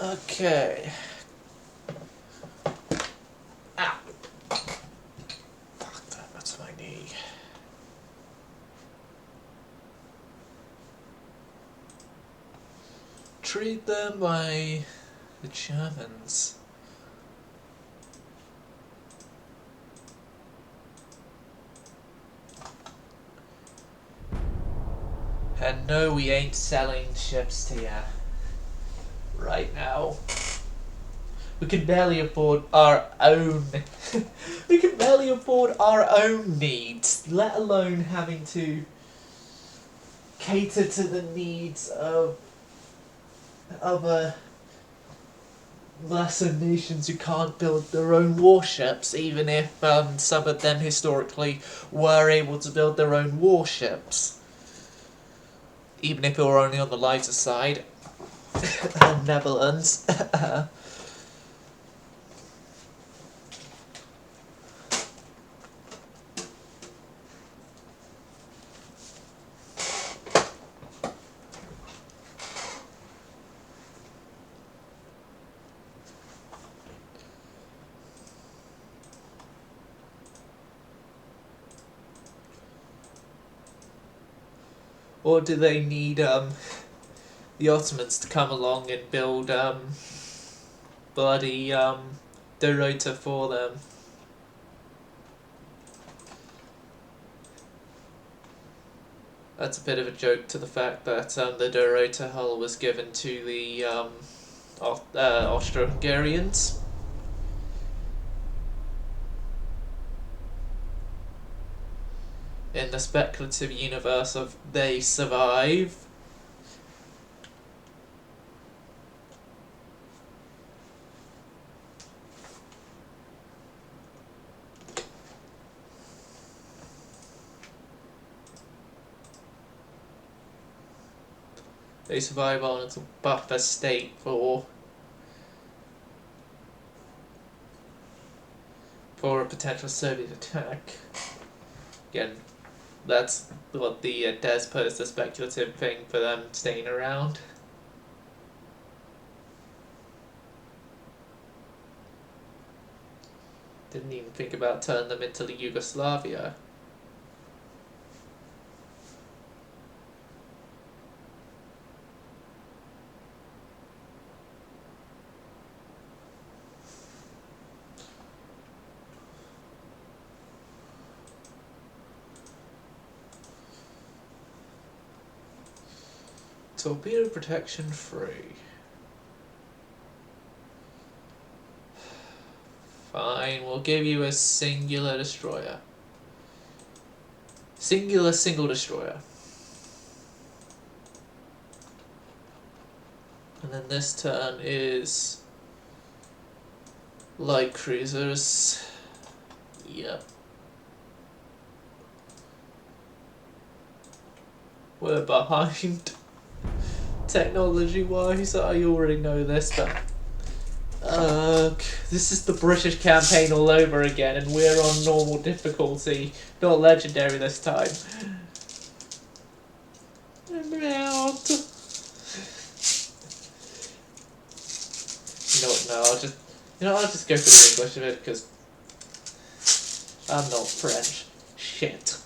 Okay. Ow. Fuck, that's my knee. Treat them by The Germans. And no, we ain't selling ships to ya right now. We can barely afford our own. We can barely afford our own needs, let alone having to cater to the needs of other lesser nations who can't build their own warships, even if some of them historically were able to build their own warships. Even if it were only on the lighter side. Netherlands. Or do they need the Ottomans to come along and build bloody Dorota for them? That's a bit of a joke to the fact that the Dorota hull was given to the Austro-Hungarians. In the speculative universe of they survive. They survive on a buffer state for a potential Soviet attack. Again, that's what the Des posed the speculative thing for them staying around. Didn't even think about turning them into the Yugoslavia. Torpedo protection free. Fine, we'll give you a singular destroyer. Single destroyer. And then this turn is light cruisers. Yep. We're behind technology-wise. I already know this, but this is the British campaign all over again, and we're on normal difficulty, not legendary this time. I'm out. You know what? No, I'll just go for the English of it because I'm not French. Shit.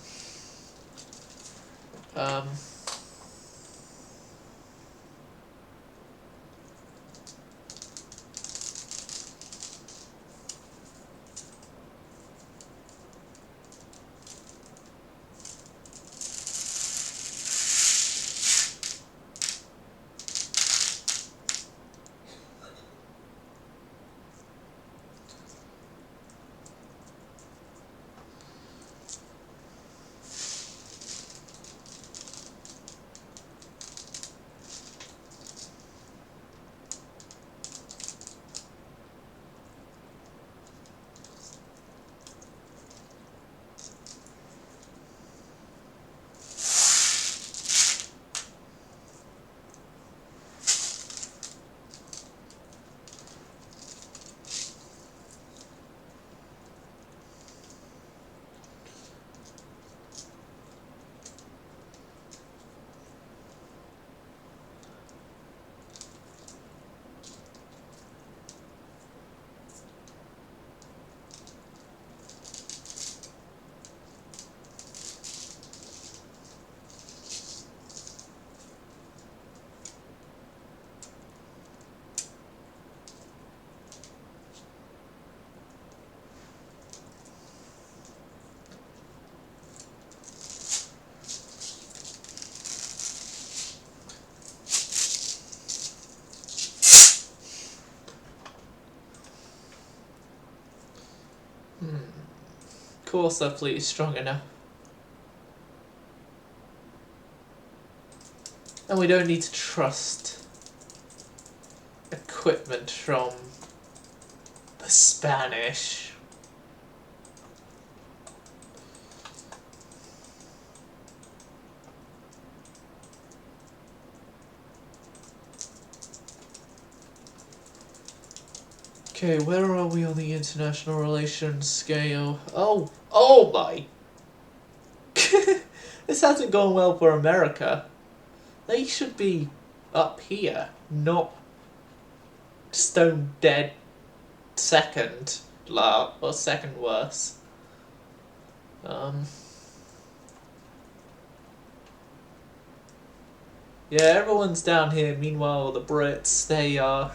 Of course our fleet is strong enough. And we don't need to trust equipment from the Spanish. Okay, where are we on the international relations scale? Oh my! This hasn't gone well for America. They should be up here, not stone dead second, or second worse. Yeah, everyone's down here. Meanwhile, the Brits, they are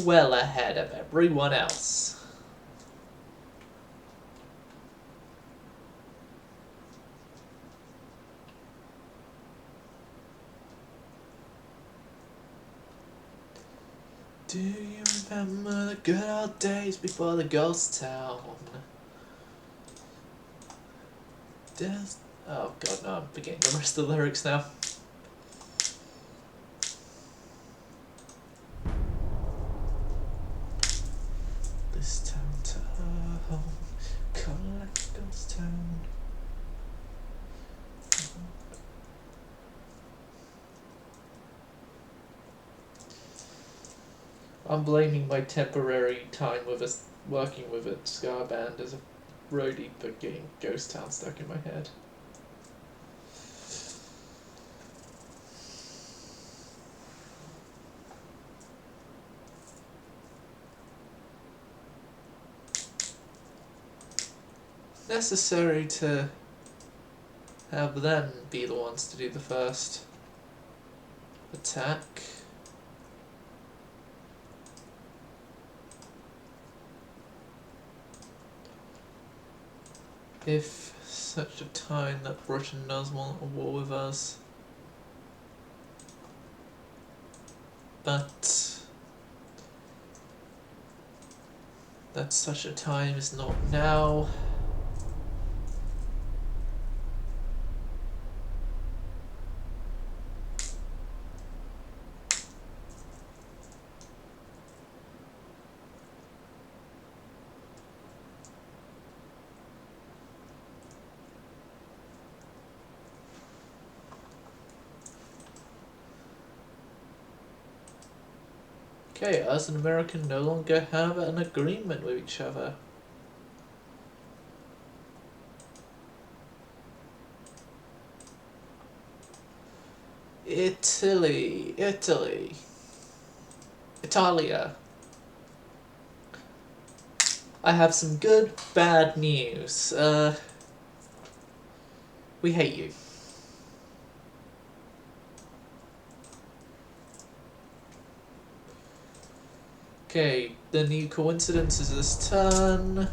well ahead of everyone else. Do you remember the good old days before the ghost town? Oh god, no, I'm forgetting the rest of the lyrics now. This town to her home, collect ghost town. I'm blaming my temporary time with working with a ska band as a roadie for getting Ghost Town stuck in my head. Necessary to have them be the ones to do the first attack. If such a time that Britain does want a war with us. But that such a time is not now. Okay, us and America no longer have an agreement with each other. Italia. I have some good, bad news. We hate you. Okay, the new coincidence is this turn.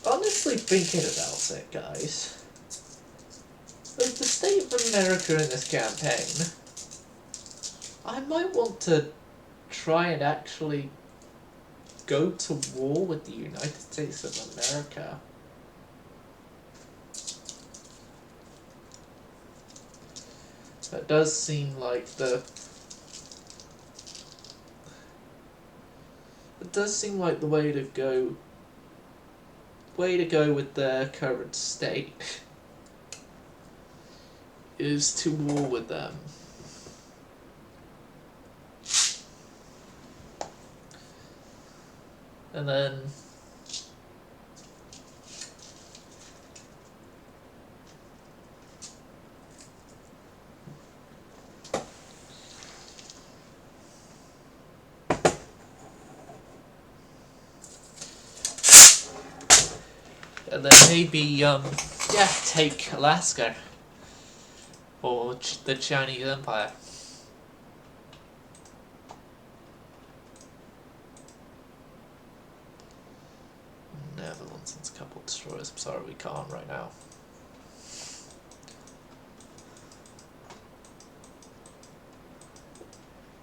Honestly thinking about it, guys, with the state of America in this campaign, I might want to try and actually go to war with the United States of America. That does seem like the... It does seem like the way to go... with their current state is to war with them. And then maybe take Alaska or the Chinese Empire. Reconnaissance, a couple of destroyers. I'm sorry we can't right now.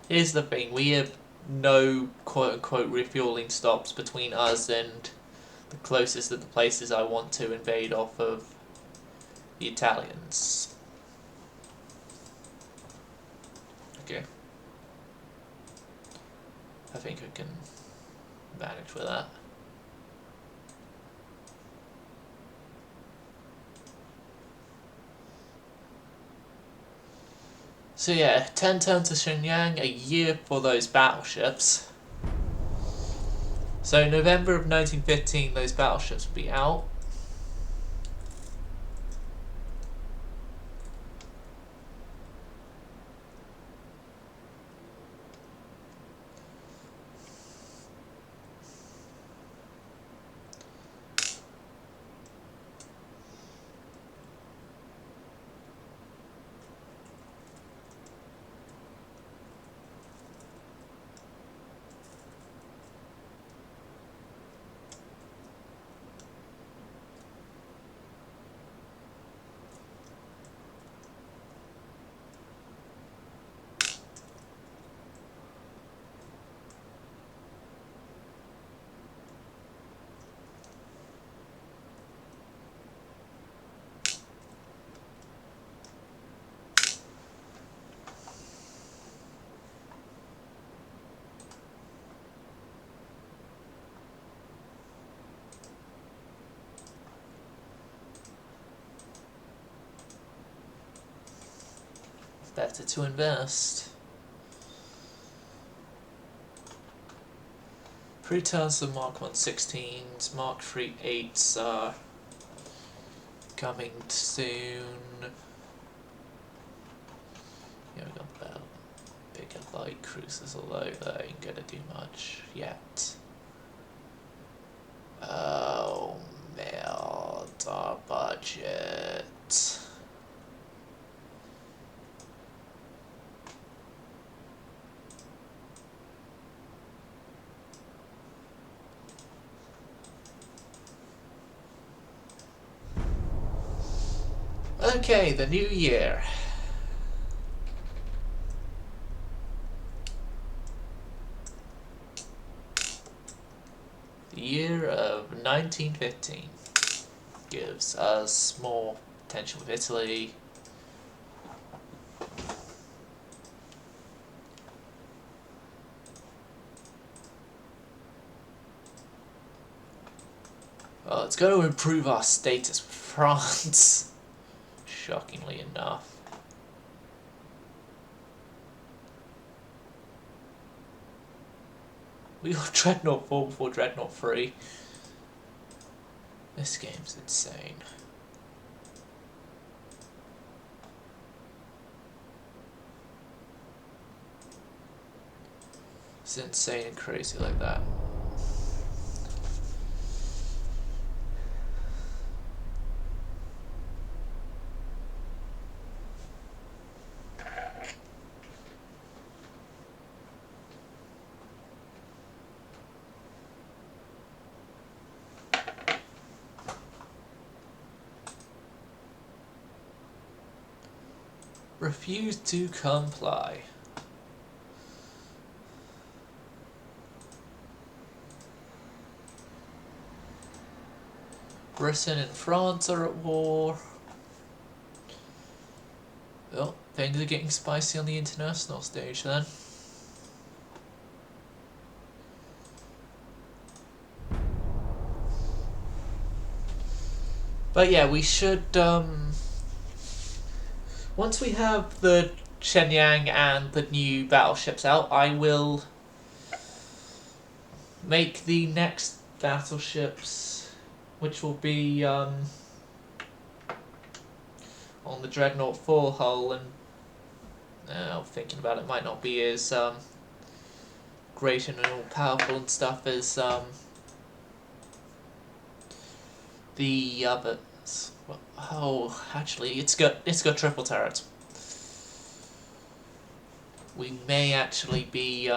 Here's the thing, we have no quote-unquote refueling stops between us and the closest of the places I want to invade off of the Italians. Okay. I think I can manage with that. So yeah, 10 turns to Shenyang, a year for those battleships. So November of 1915, those battleships will be out. Better to invest. 3 turns of Mark 116s, Mark 38s are coming soon. Yeah, we got the bigger light cruisers, although they ain't gonna do much yet. Oh, melt our budget. Okay, the new year. The year of 1915 gives us more potential with Italy. Well, it's going to improve our status with France, shockingly enough. We got Dreadnought 4 before Dreadnought 3. This game's insane. It's insane and crazy like that. Refuse to comply. Britain and France are at war. Well, things are getting spicy on the international stage then. But yeah, we should, once we have the Shenyang and the new battleships out, I will make the next battleships, which will be on the Dreadnought 4 hull, and thinking about it, might not be as great and all powerful and stuff as the others. Oh, actually, it's got triple turrets. We may actually be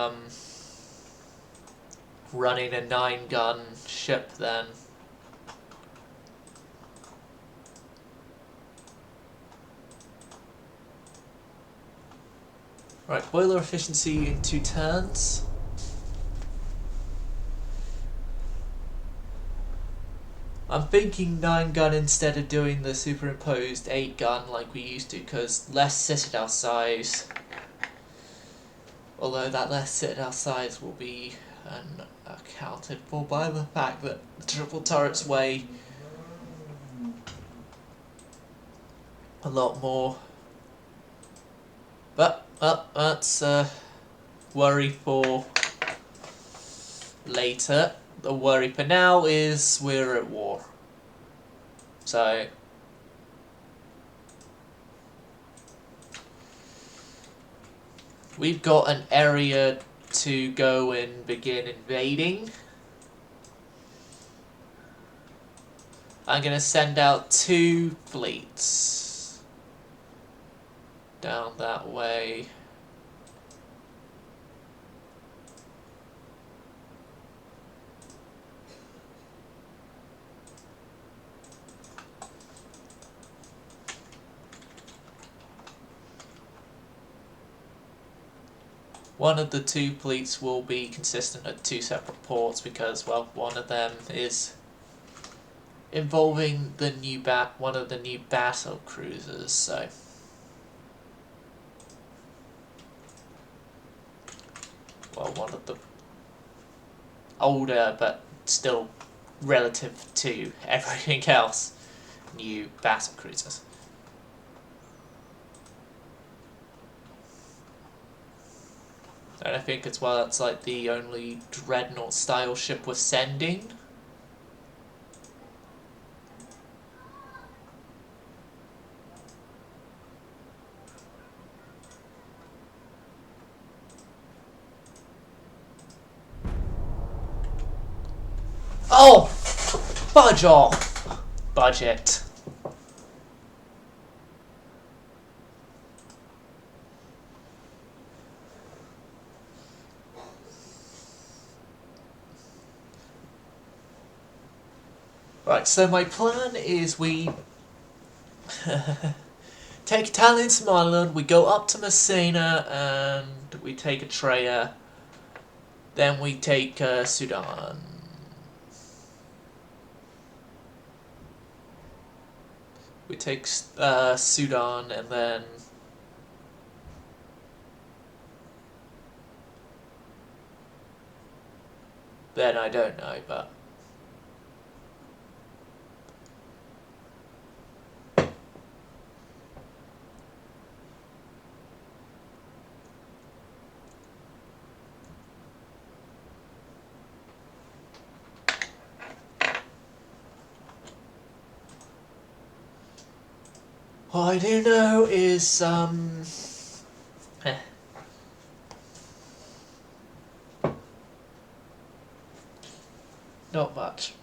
running a 9-gun ship then. Right, boiler efficiency in 2 turns. I'm thinking 9 gun instead of doing the superimposed 8 gun like we used to, because less citadel size. Although that less citadel size will be accounted for by the fact that the triple turrets weigh a lot more. But that's a worry for later. The worry for now is we're at war. So we've got an area to go and begin invading. I'm going to send out 2 fleets down that way. One of the 2 fleets will be consistent at 2 separate ports because, well, one of them is involving the new one of the new battle cruisers, so well, one of the older but still relative to everything else new battle cruisers. And I think as well that's like the only Dreadnought style ship we're sending. Oh! Fudge off! Budget. Right, so my plan is we take Italian Somaliland, we go up to Messina, and we take Atreya. Then we take Sudan. We take Sudan, and then I don't know, but all I do know is not much.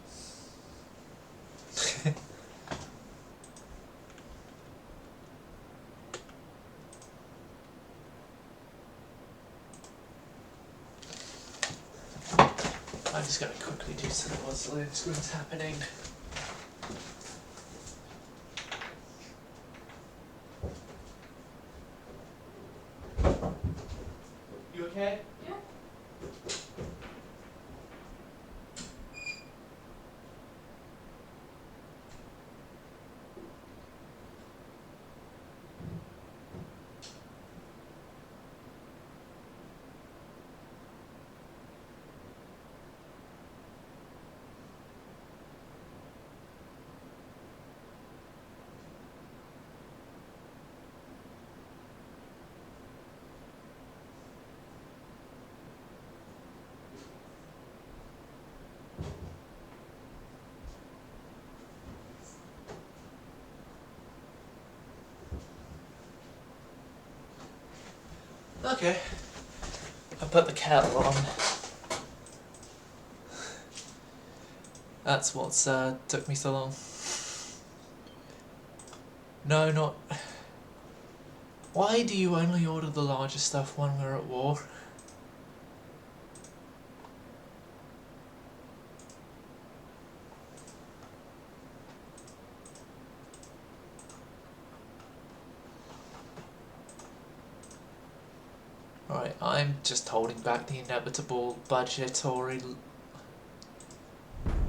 I'm just going to quickly do some more screens happening. You okay? Yeah. Okay. I put the kettle on. That's what's took me so long. No, not... Why do you only order the larger stuff when we're at war? Alright, I'm just holding back the inevitable budgetary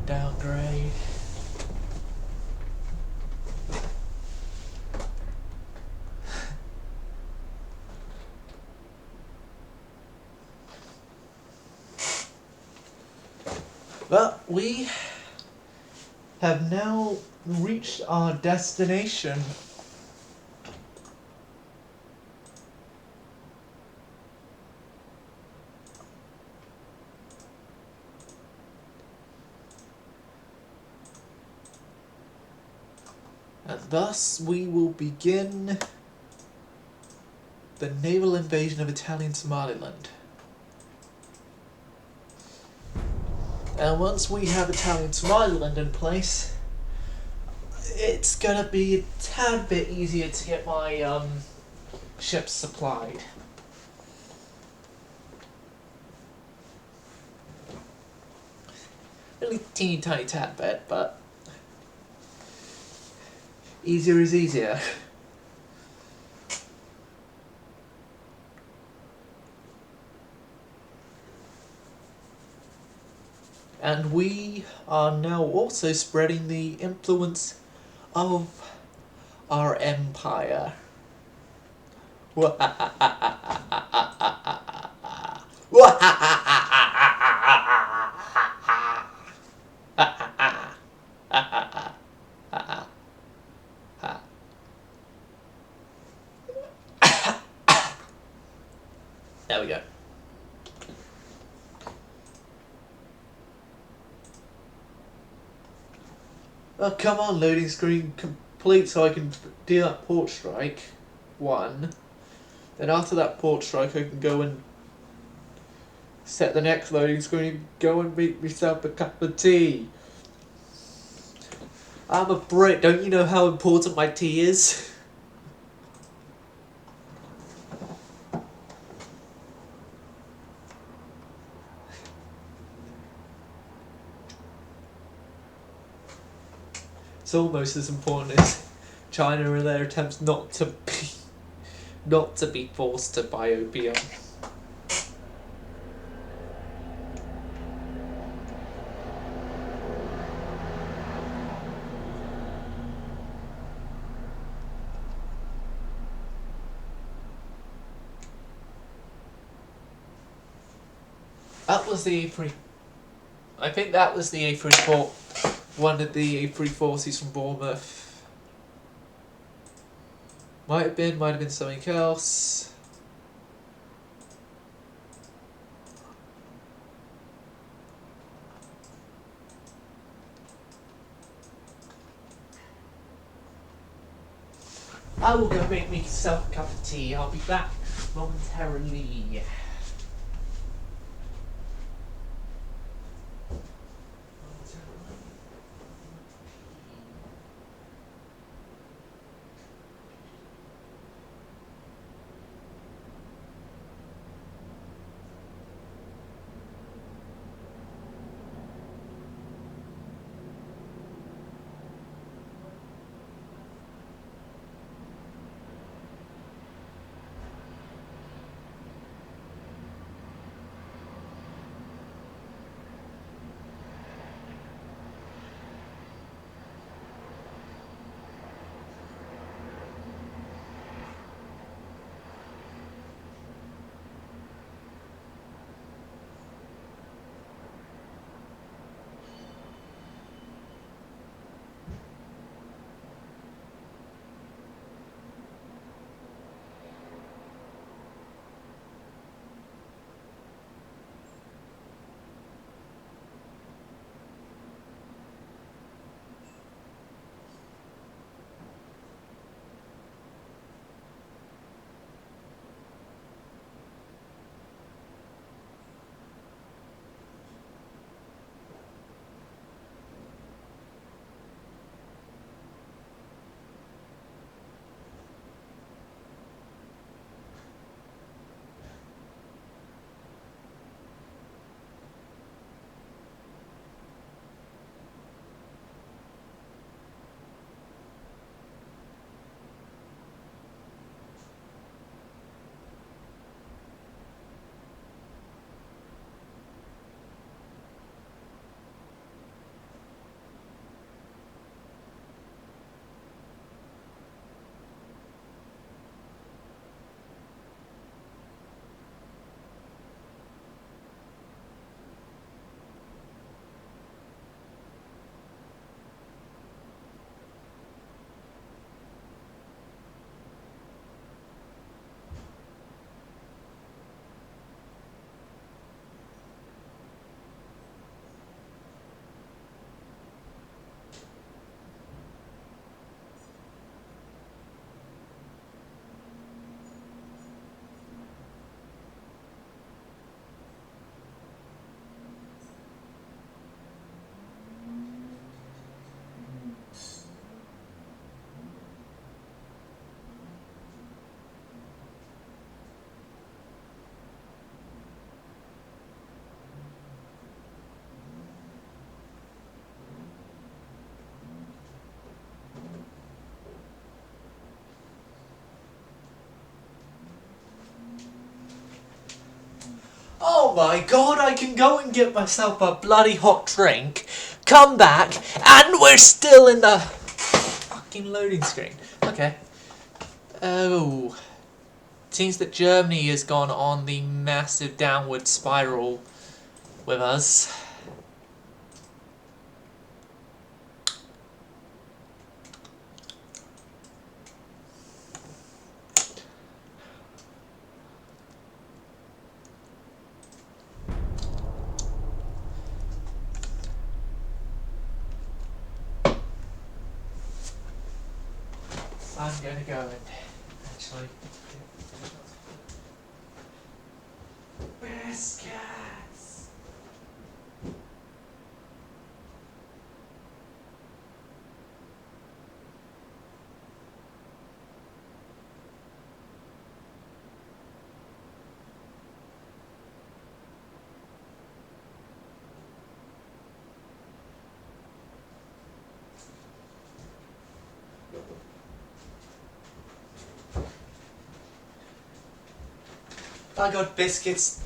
downgrade. Well, we have now reached our destination. And thus we will begin the naval invasion of Italian Somaliland. And once we have Italian Somaliland in place, it's gonna be a tad bit easier to get my ships supplied. Really teeny tiny tad bit, but easier is easier. And we are now also spreading the influence of our empire. There we go. Oh, come on, loading screen complete so I can do that port strike. 1. Then after that port strike I can go and set the next loading screen and go and make myself a cup of tea. I'm a Brit, don't you know how important my tea is? It's almost as important as China and their attempts not to be forced to buy opium. That was the A3. I think that was the A34. One of the A340s from Bournemouth. Might have been something else. I will go make myself a cup of tea. I'll be back momentarily. Oh my god, I can go and get myself a bloody hot drink, come back, and we're still in the fucking loading screen. Okay. Oh. Seems that Germany has gone on the massive downward spiral with us. I'm gonna go and actually biscuits. I got biscuits,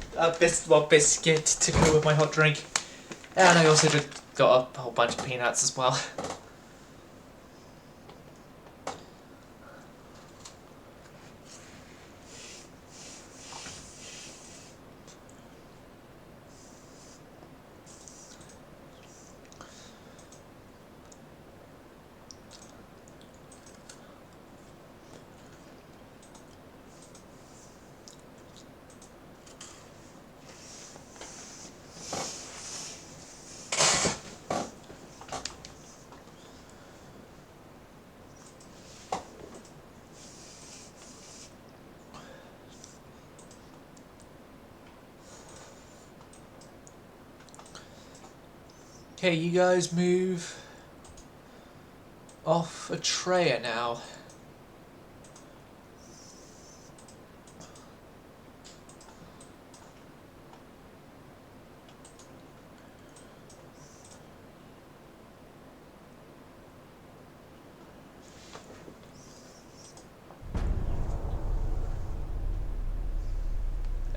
biscuit to go with my hot drink, and I also just got a whole bunch of peanuts as well. Okay, you guys move off Atreya now.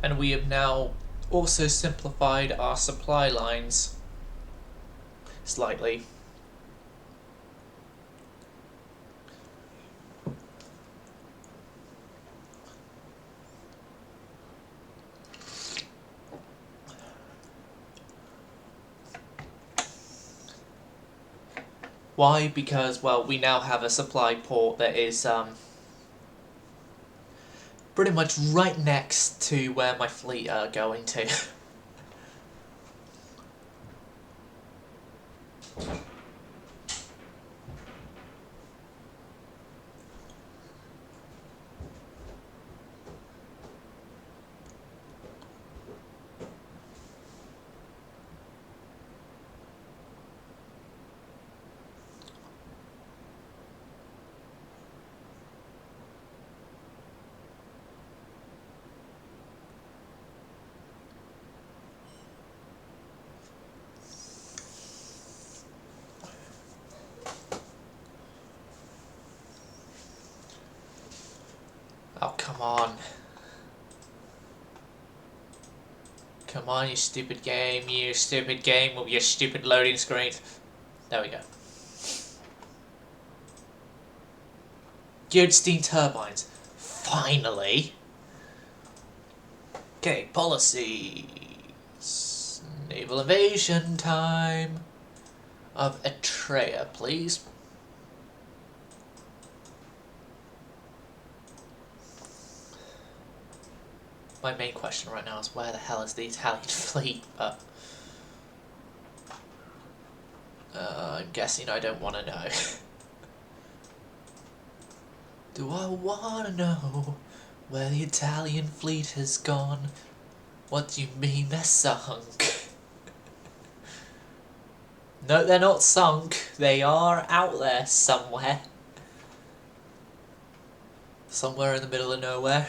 And we have now also simplified our supply lines slightly. Why? Because, well, we now have a supply port that is pretty much right next to where my fleet are going to. Oh, come on. Come on, you stupid game with your stupid loading screen. There we go. Geared steam turbines. Finally. Okay, policies. Naval invasion time of Atreya, please. My main question right now is where the hell is the Italian fleet, but I'm guessing I don't want to know. Do I want to know where the Italian fleet has gone? What do you mean they're sunk? No, they're not sunk. They are out there somewhere. Somewhere in the middle of nowhere.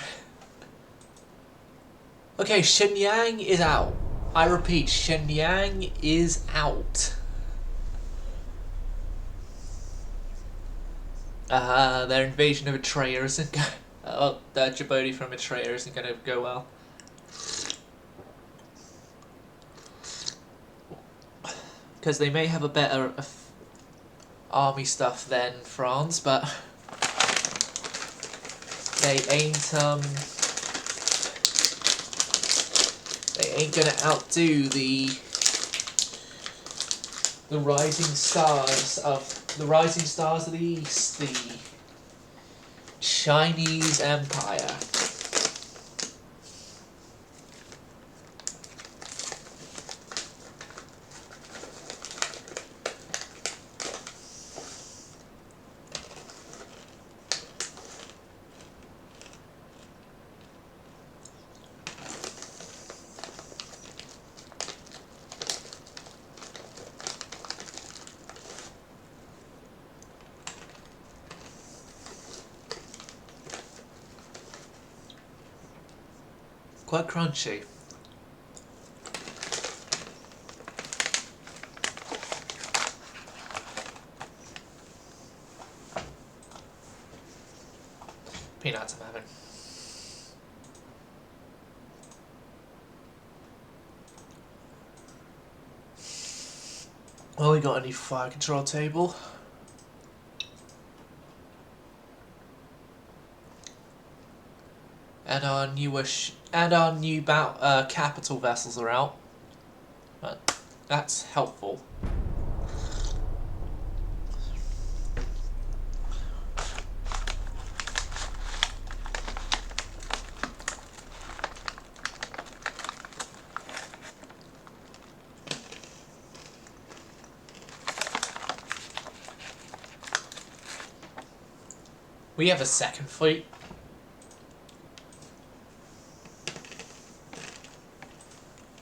Okay, Shenyang is out. I repeat, Shenyang is out. Their invasion of Atreya isn't going. Oh, that Djibouti from Atreya isn't going to go well. because they may have a better army stuff than France, but they ain't gonna outdo the rising stars of the East, the Chinese Empire. Quite crunchy. Peanuts I'm having. Well, we got a new fire control table. And our new capital vessels are out. But that's helpful. We have a second fleet.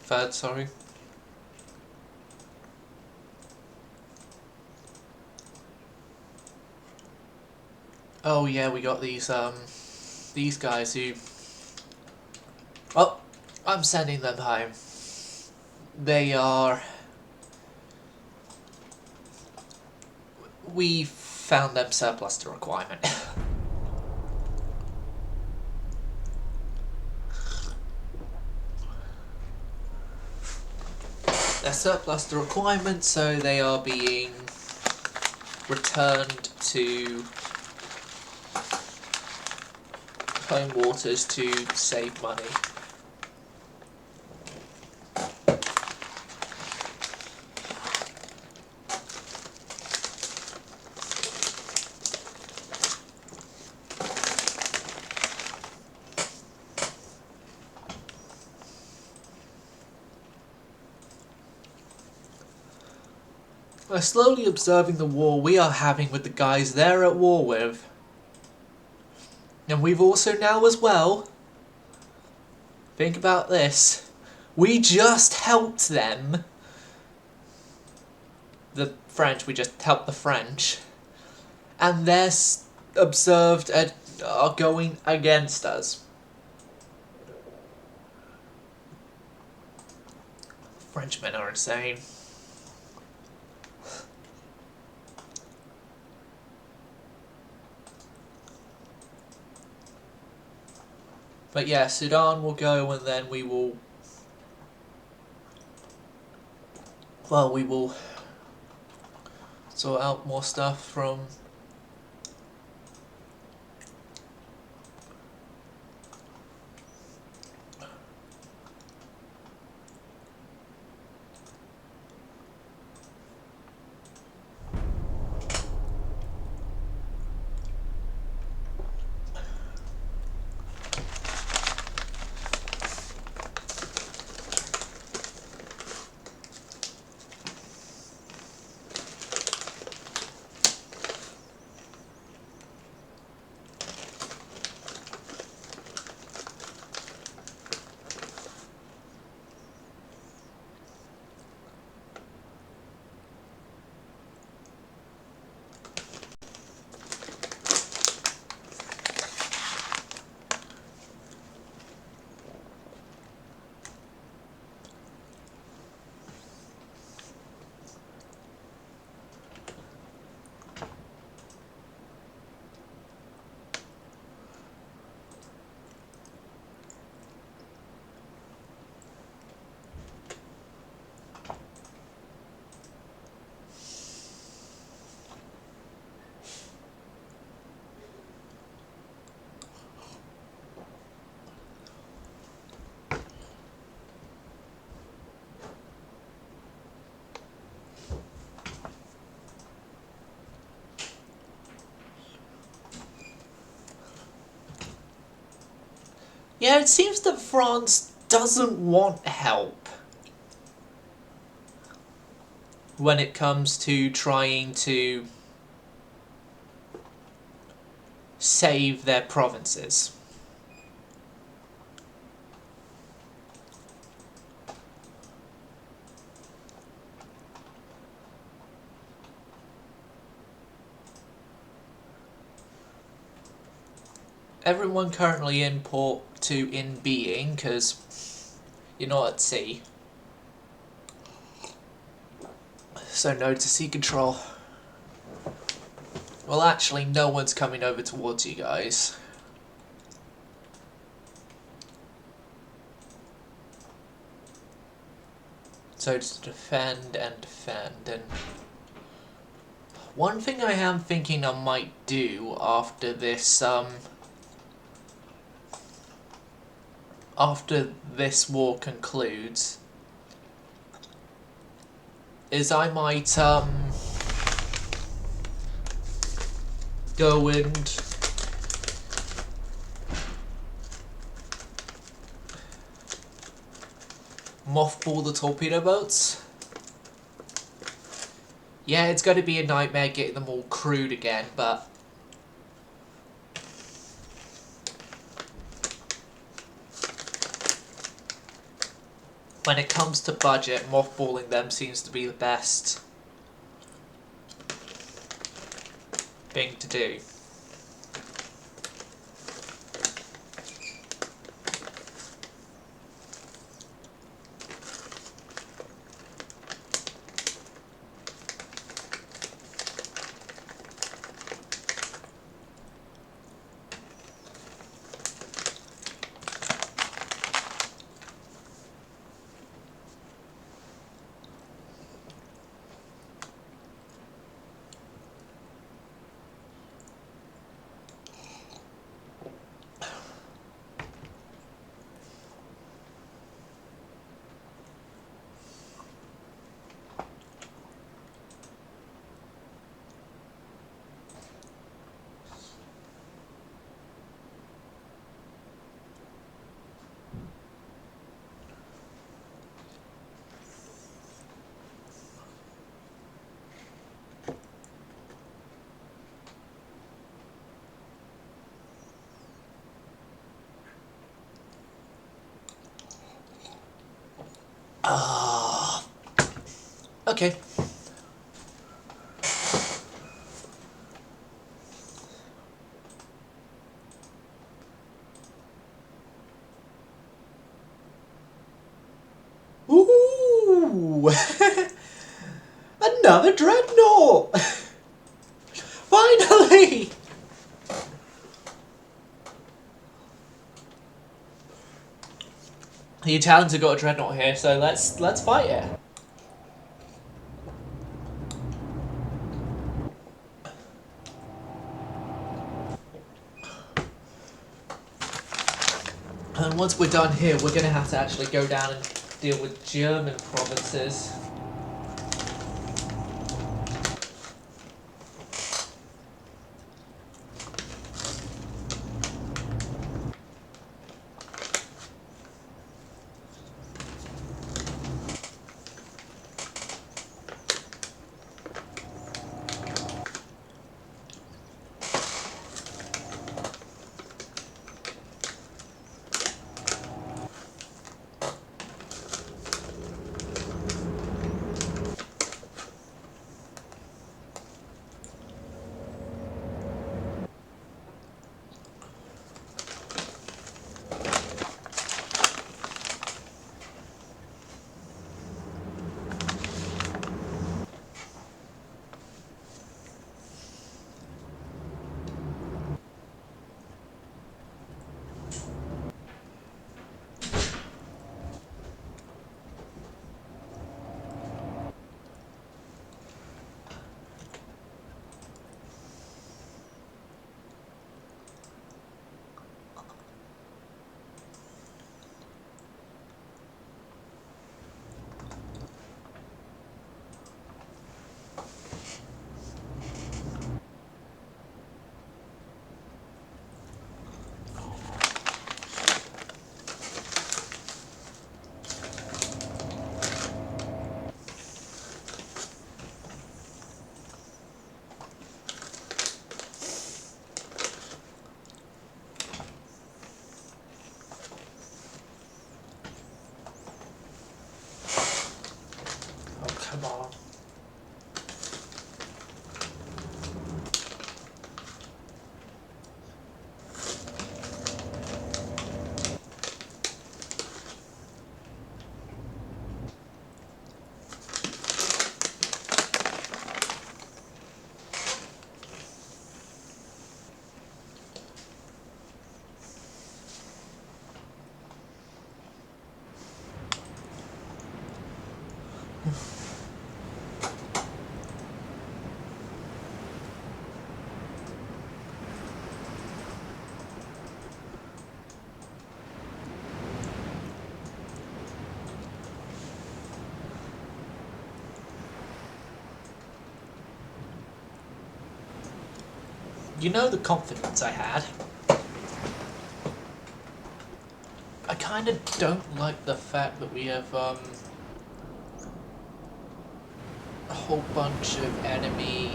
Third, sorry. Oh yeah, we got these guys who... Well, I'm sending them home. They are... We found them surplus to requirement. They're surplus to requirement, so they are being returned to home waters to save money. We're slowly observing the war we are having with the guys they're at war with. And we've also now as well, think about this, we just helped them, the French, we just helped the French, and they're observed are going against us. Frenchmen are insane. But yeah, Sudan will go, and then we will... Well, we will sort out more stuff from... Yeah, it seems that France doesn't want help when it comes to trying to save their provinces. Everyone currently in port to in being, because you're not at sea. So no to sea control. Well, actually, no one's coming over towards you guys. So it's defend and defend. And one thing I am thinking I might do after this, after this war concludes, is I might, go and mothball the torpedo boats. Yeah, it's going to be a nightmare getting them all crewed again, but when it comes to budget, mothballing them seems to be the best thing to do. Okay. Ooh! Another Dreadnought! Finally! The Italians have got a Dreadnought here, so let's fight it. And once we're done here, we're going to have to actually go down and deal with German provinces. on. You know the confidence I had? I kind of don't like the fact that we have a whole bunch of enemy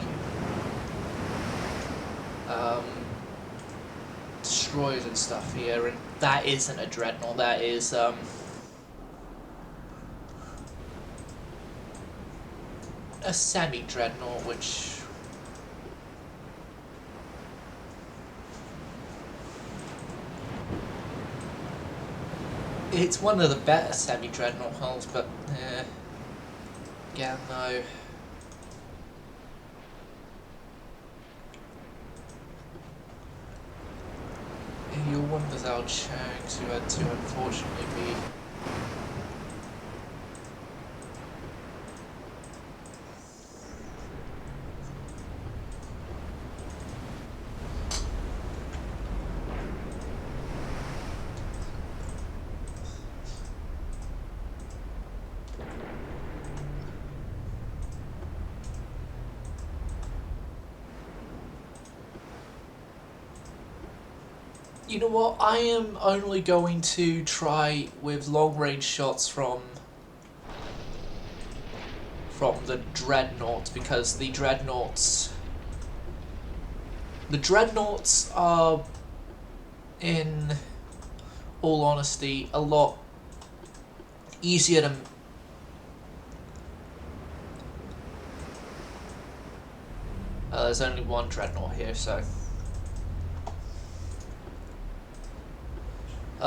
destroyers and stuff here, and that isn't a Dreadnought, that is a semi-Dreadnought, which... It's one of the better semi-Dreadnought hulls, but yeah, no. You'll wonder how Changs, who had to unfortunately be... You know what, I am only going to try with long-range shots from the Dreadnoughts, because the Dreadnoughts are, in all honesty, a lot easier to... there's only one Dreadnought here, so...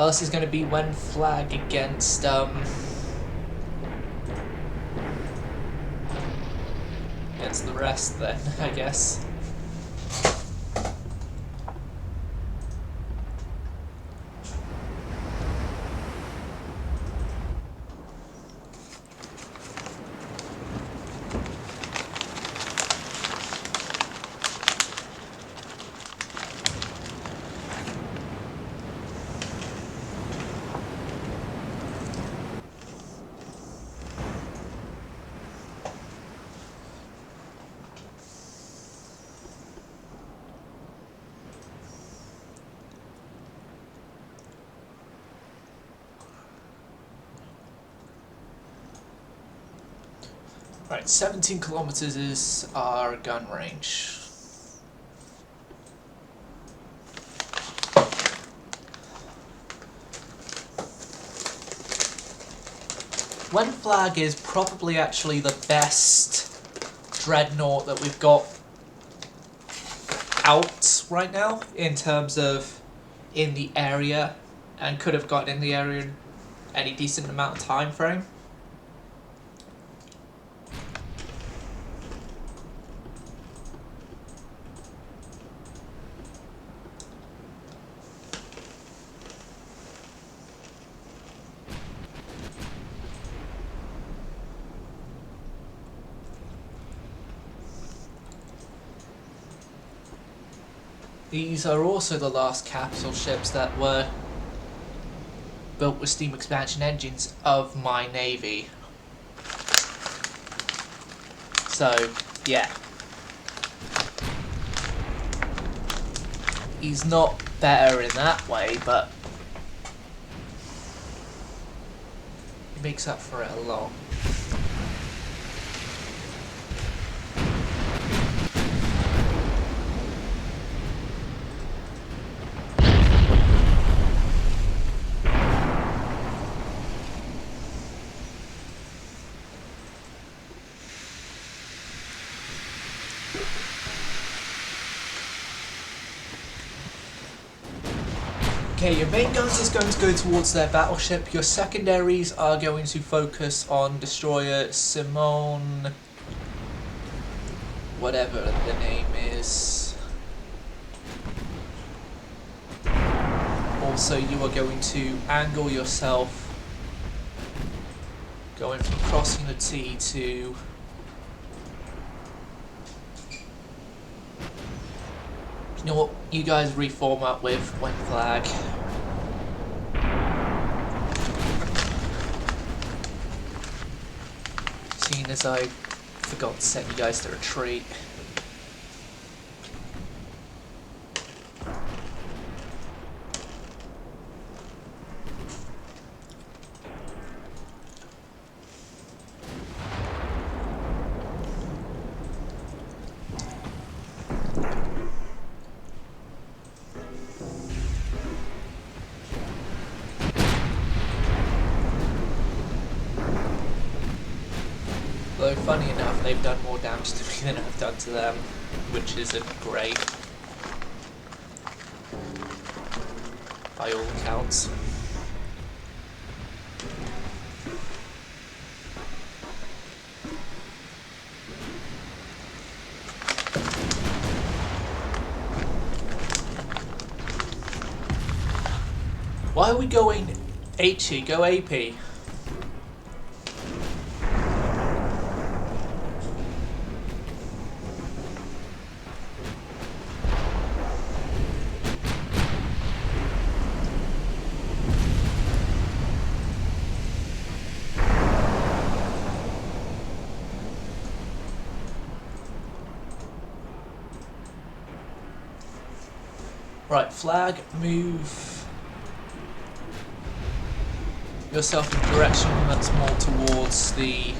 this is going to be when flag against the rest then, I guess. Right, 17 kilometers is our gun range. When flag is probably actually the best Dreadnought that we've got out right now in terms of in the area, and could have gotten in the area in any decent amount of time frame. These are also the last capital ships that were built with steam expansion engines of my navy. So, yeah. He's not better in that way, but he makes up for it a lot. Okay, your main guns is going to go towards their battleship. Your secondaries are going to focus on destroyer Simone, whatever the name is. Also, you are going to angle yourself, going from crossing the T to you know what, you guys reform up with when flag. Seeing as I forgot to send you guys to retreat. Though, funny enough, they've done more damage to me than I've done to them, which isn't great, by all accounts. Why are we going HE? Go AP. Right, flag, move yourself in a direction that's more towards the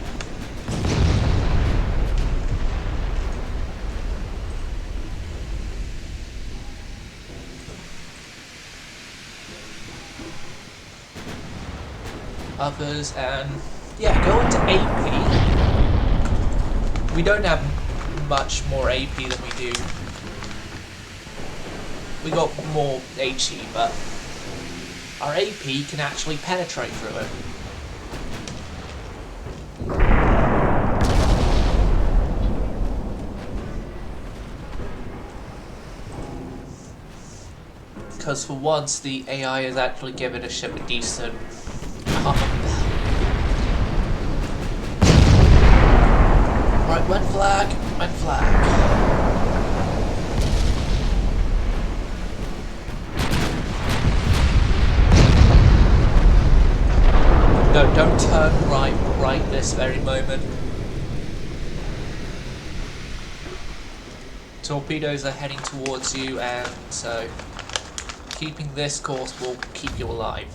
others, and yeah, go into AP. We don't have much more AP than we do. We got more HE, but our AP can actually penetrate through it. Because for once, the AI has actually given a ship a decent Right, red flag, red flag. No, don't turn right this very moment. Torpedoes are heading towards you, and so keeping this course will keep you alive.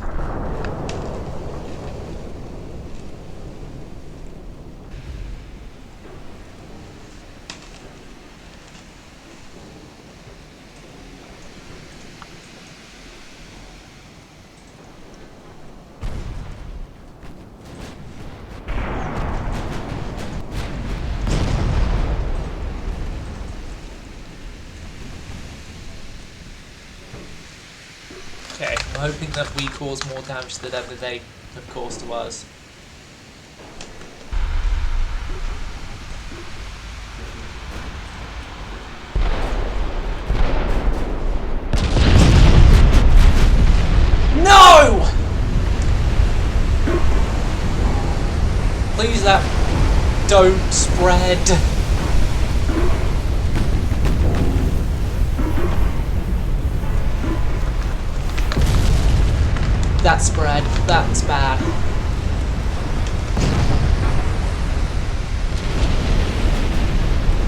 Okay, I'm hoping that we cause more damage to them than they have caused to us. No! Please, that don't spread. That spread, that's bad.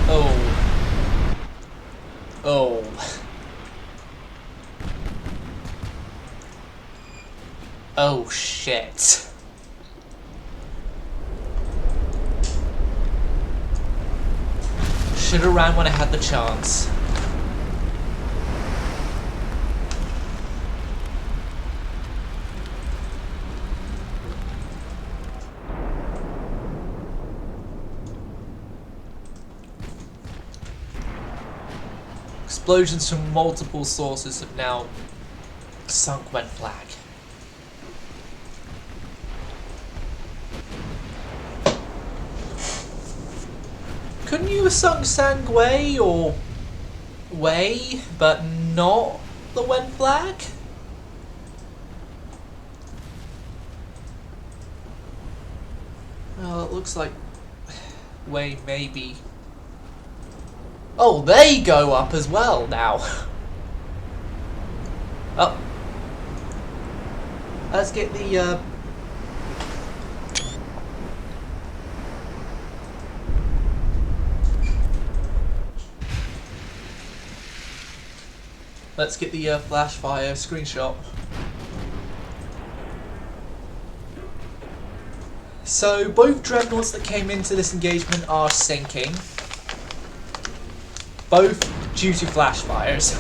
Oh. Oh. Oh shit. Should've ran when I had the chance. Explosions from multiple sources have now Sunk when flag. Couldn't you have sunk Sangway or Way, but not the Wen flag? Well, it looks like Way maybe. Oh, they go up as well now. Oh. Let's get the flash fire screenshot. So both Dreadnoughts that came into this engagement are sinking. Both due to flash fires.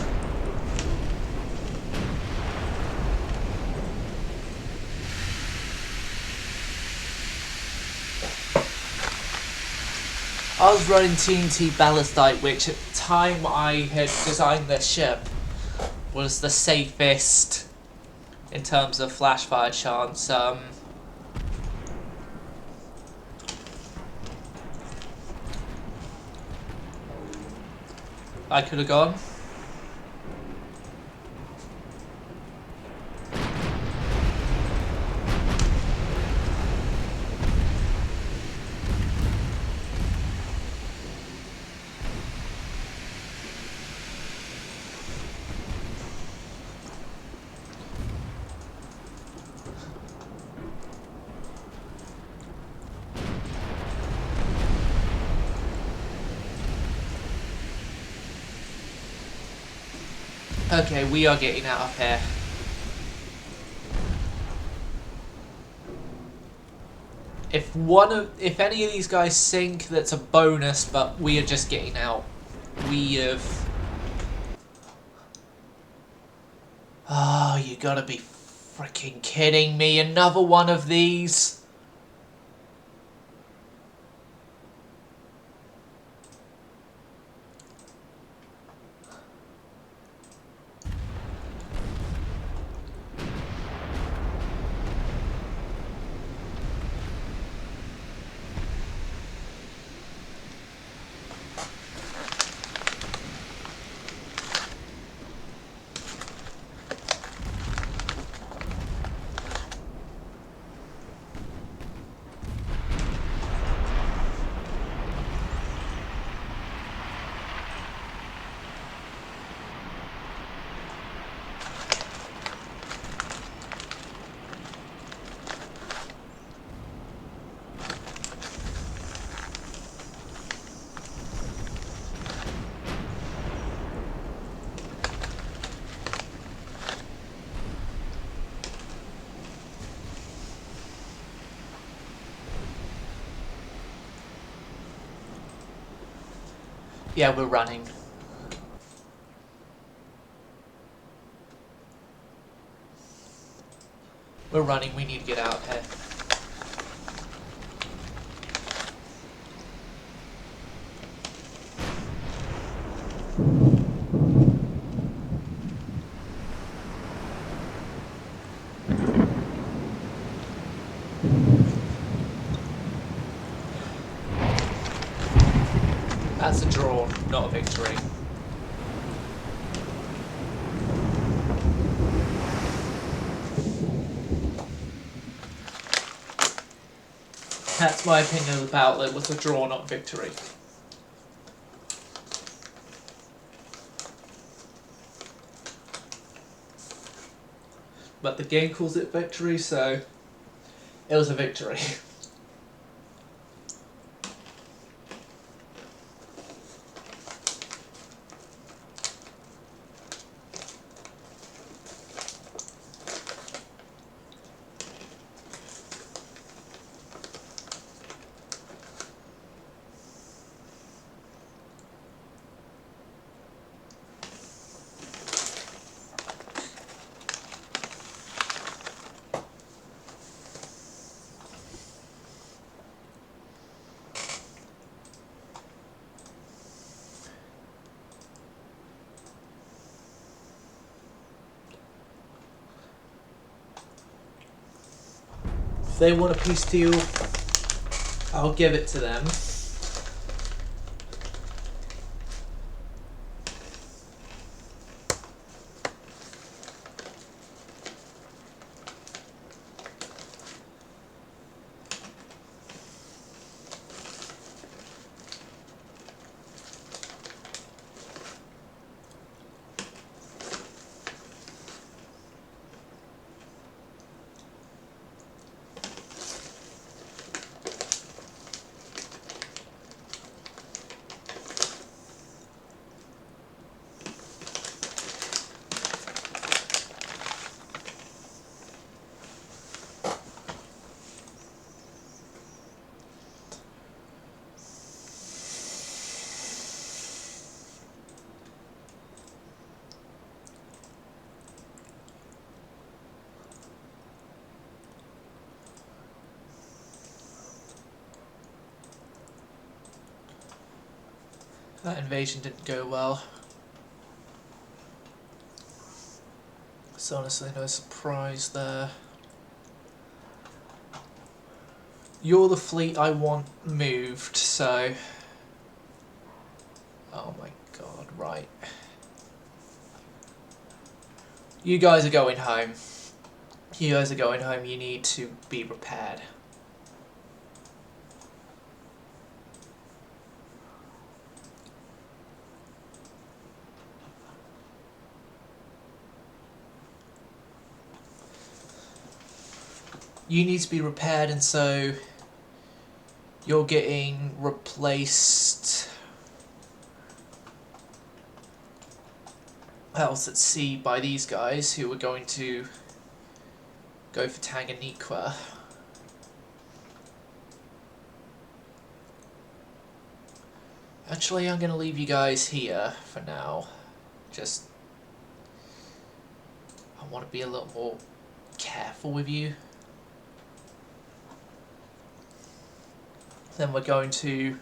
I was running TNT Ballistite, which at the time I had designed this ship was the safest in terms of flash fire chance. I could have gone. Okay, we are getting out of here. If any of these guys sink, that's a bonus, but we are just getting out. We have... Oh, you gotta be freaking kidding me. Another one of these? Yeah, we're running. We're running, we need to get out of here. That's a draw, not a victory. That's my opinion of the battle. It was a draw, not a victory. But the game calls it victory, so it was a victory. If they want a peace deal, I'll give it to them. That invasion didn't go well. So honestly, no surprise there. You're the fleet I want moved, so... Oh my god, right. You guys are going home. You guys are going home, you need to be prepared. You need to be repaired, and so you're getting replaced else at sea by these guys who are going to go for Tanganyika. Actually, I'm going to leave you guys here for now. Just, I want to be a little more careful with you. Then we're going to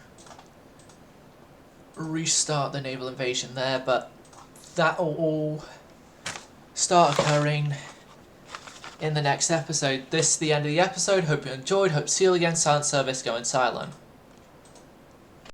restart the naval invasion there, but that will all start occurring in the next episode. This is the end of the episode. Hope you enjoyed. Hope to see you again. Silent service going silent.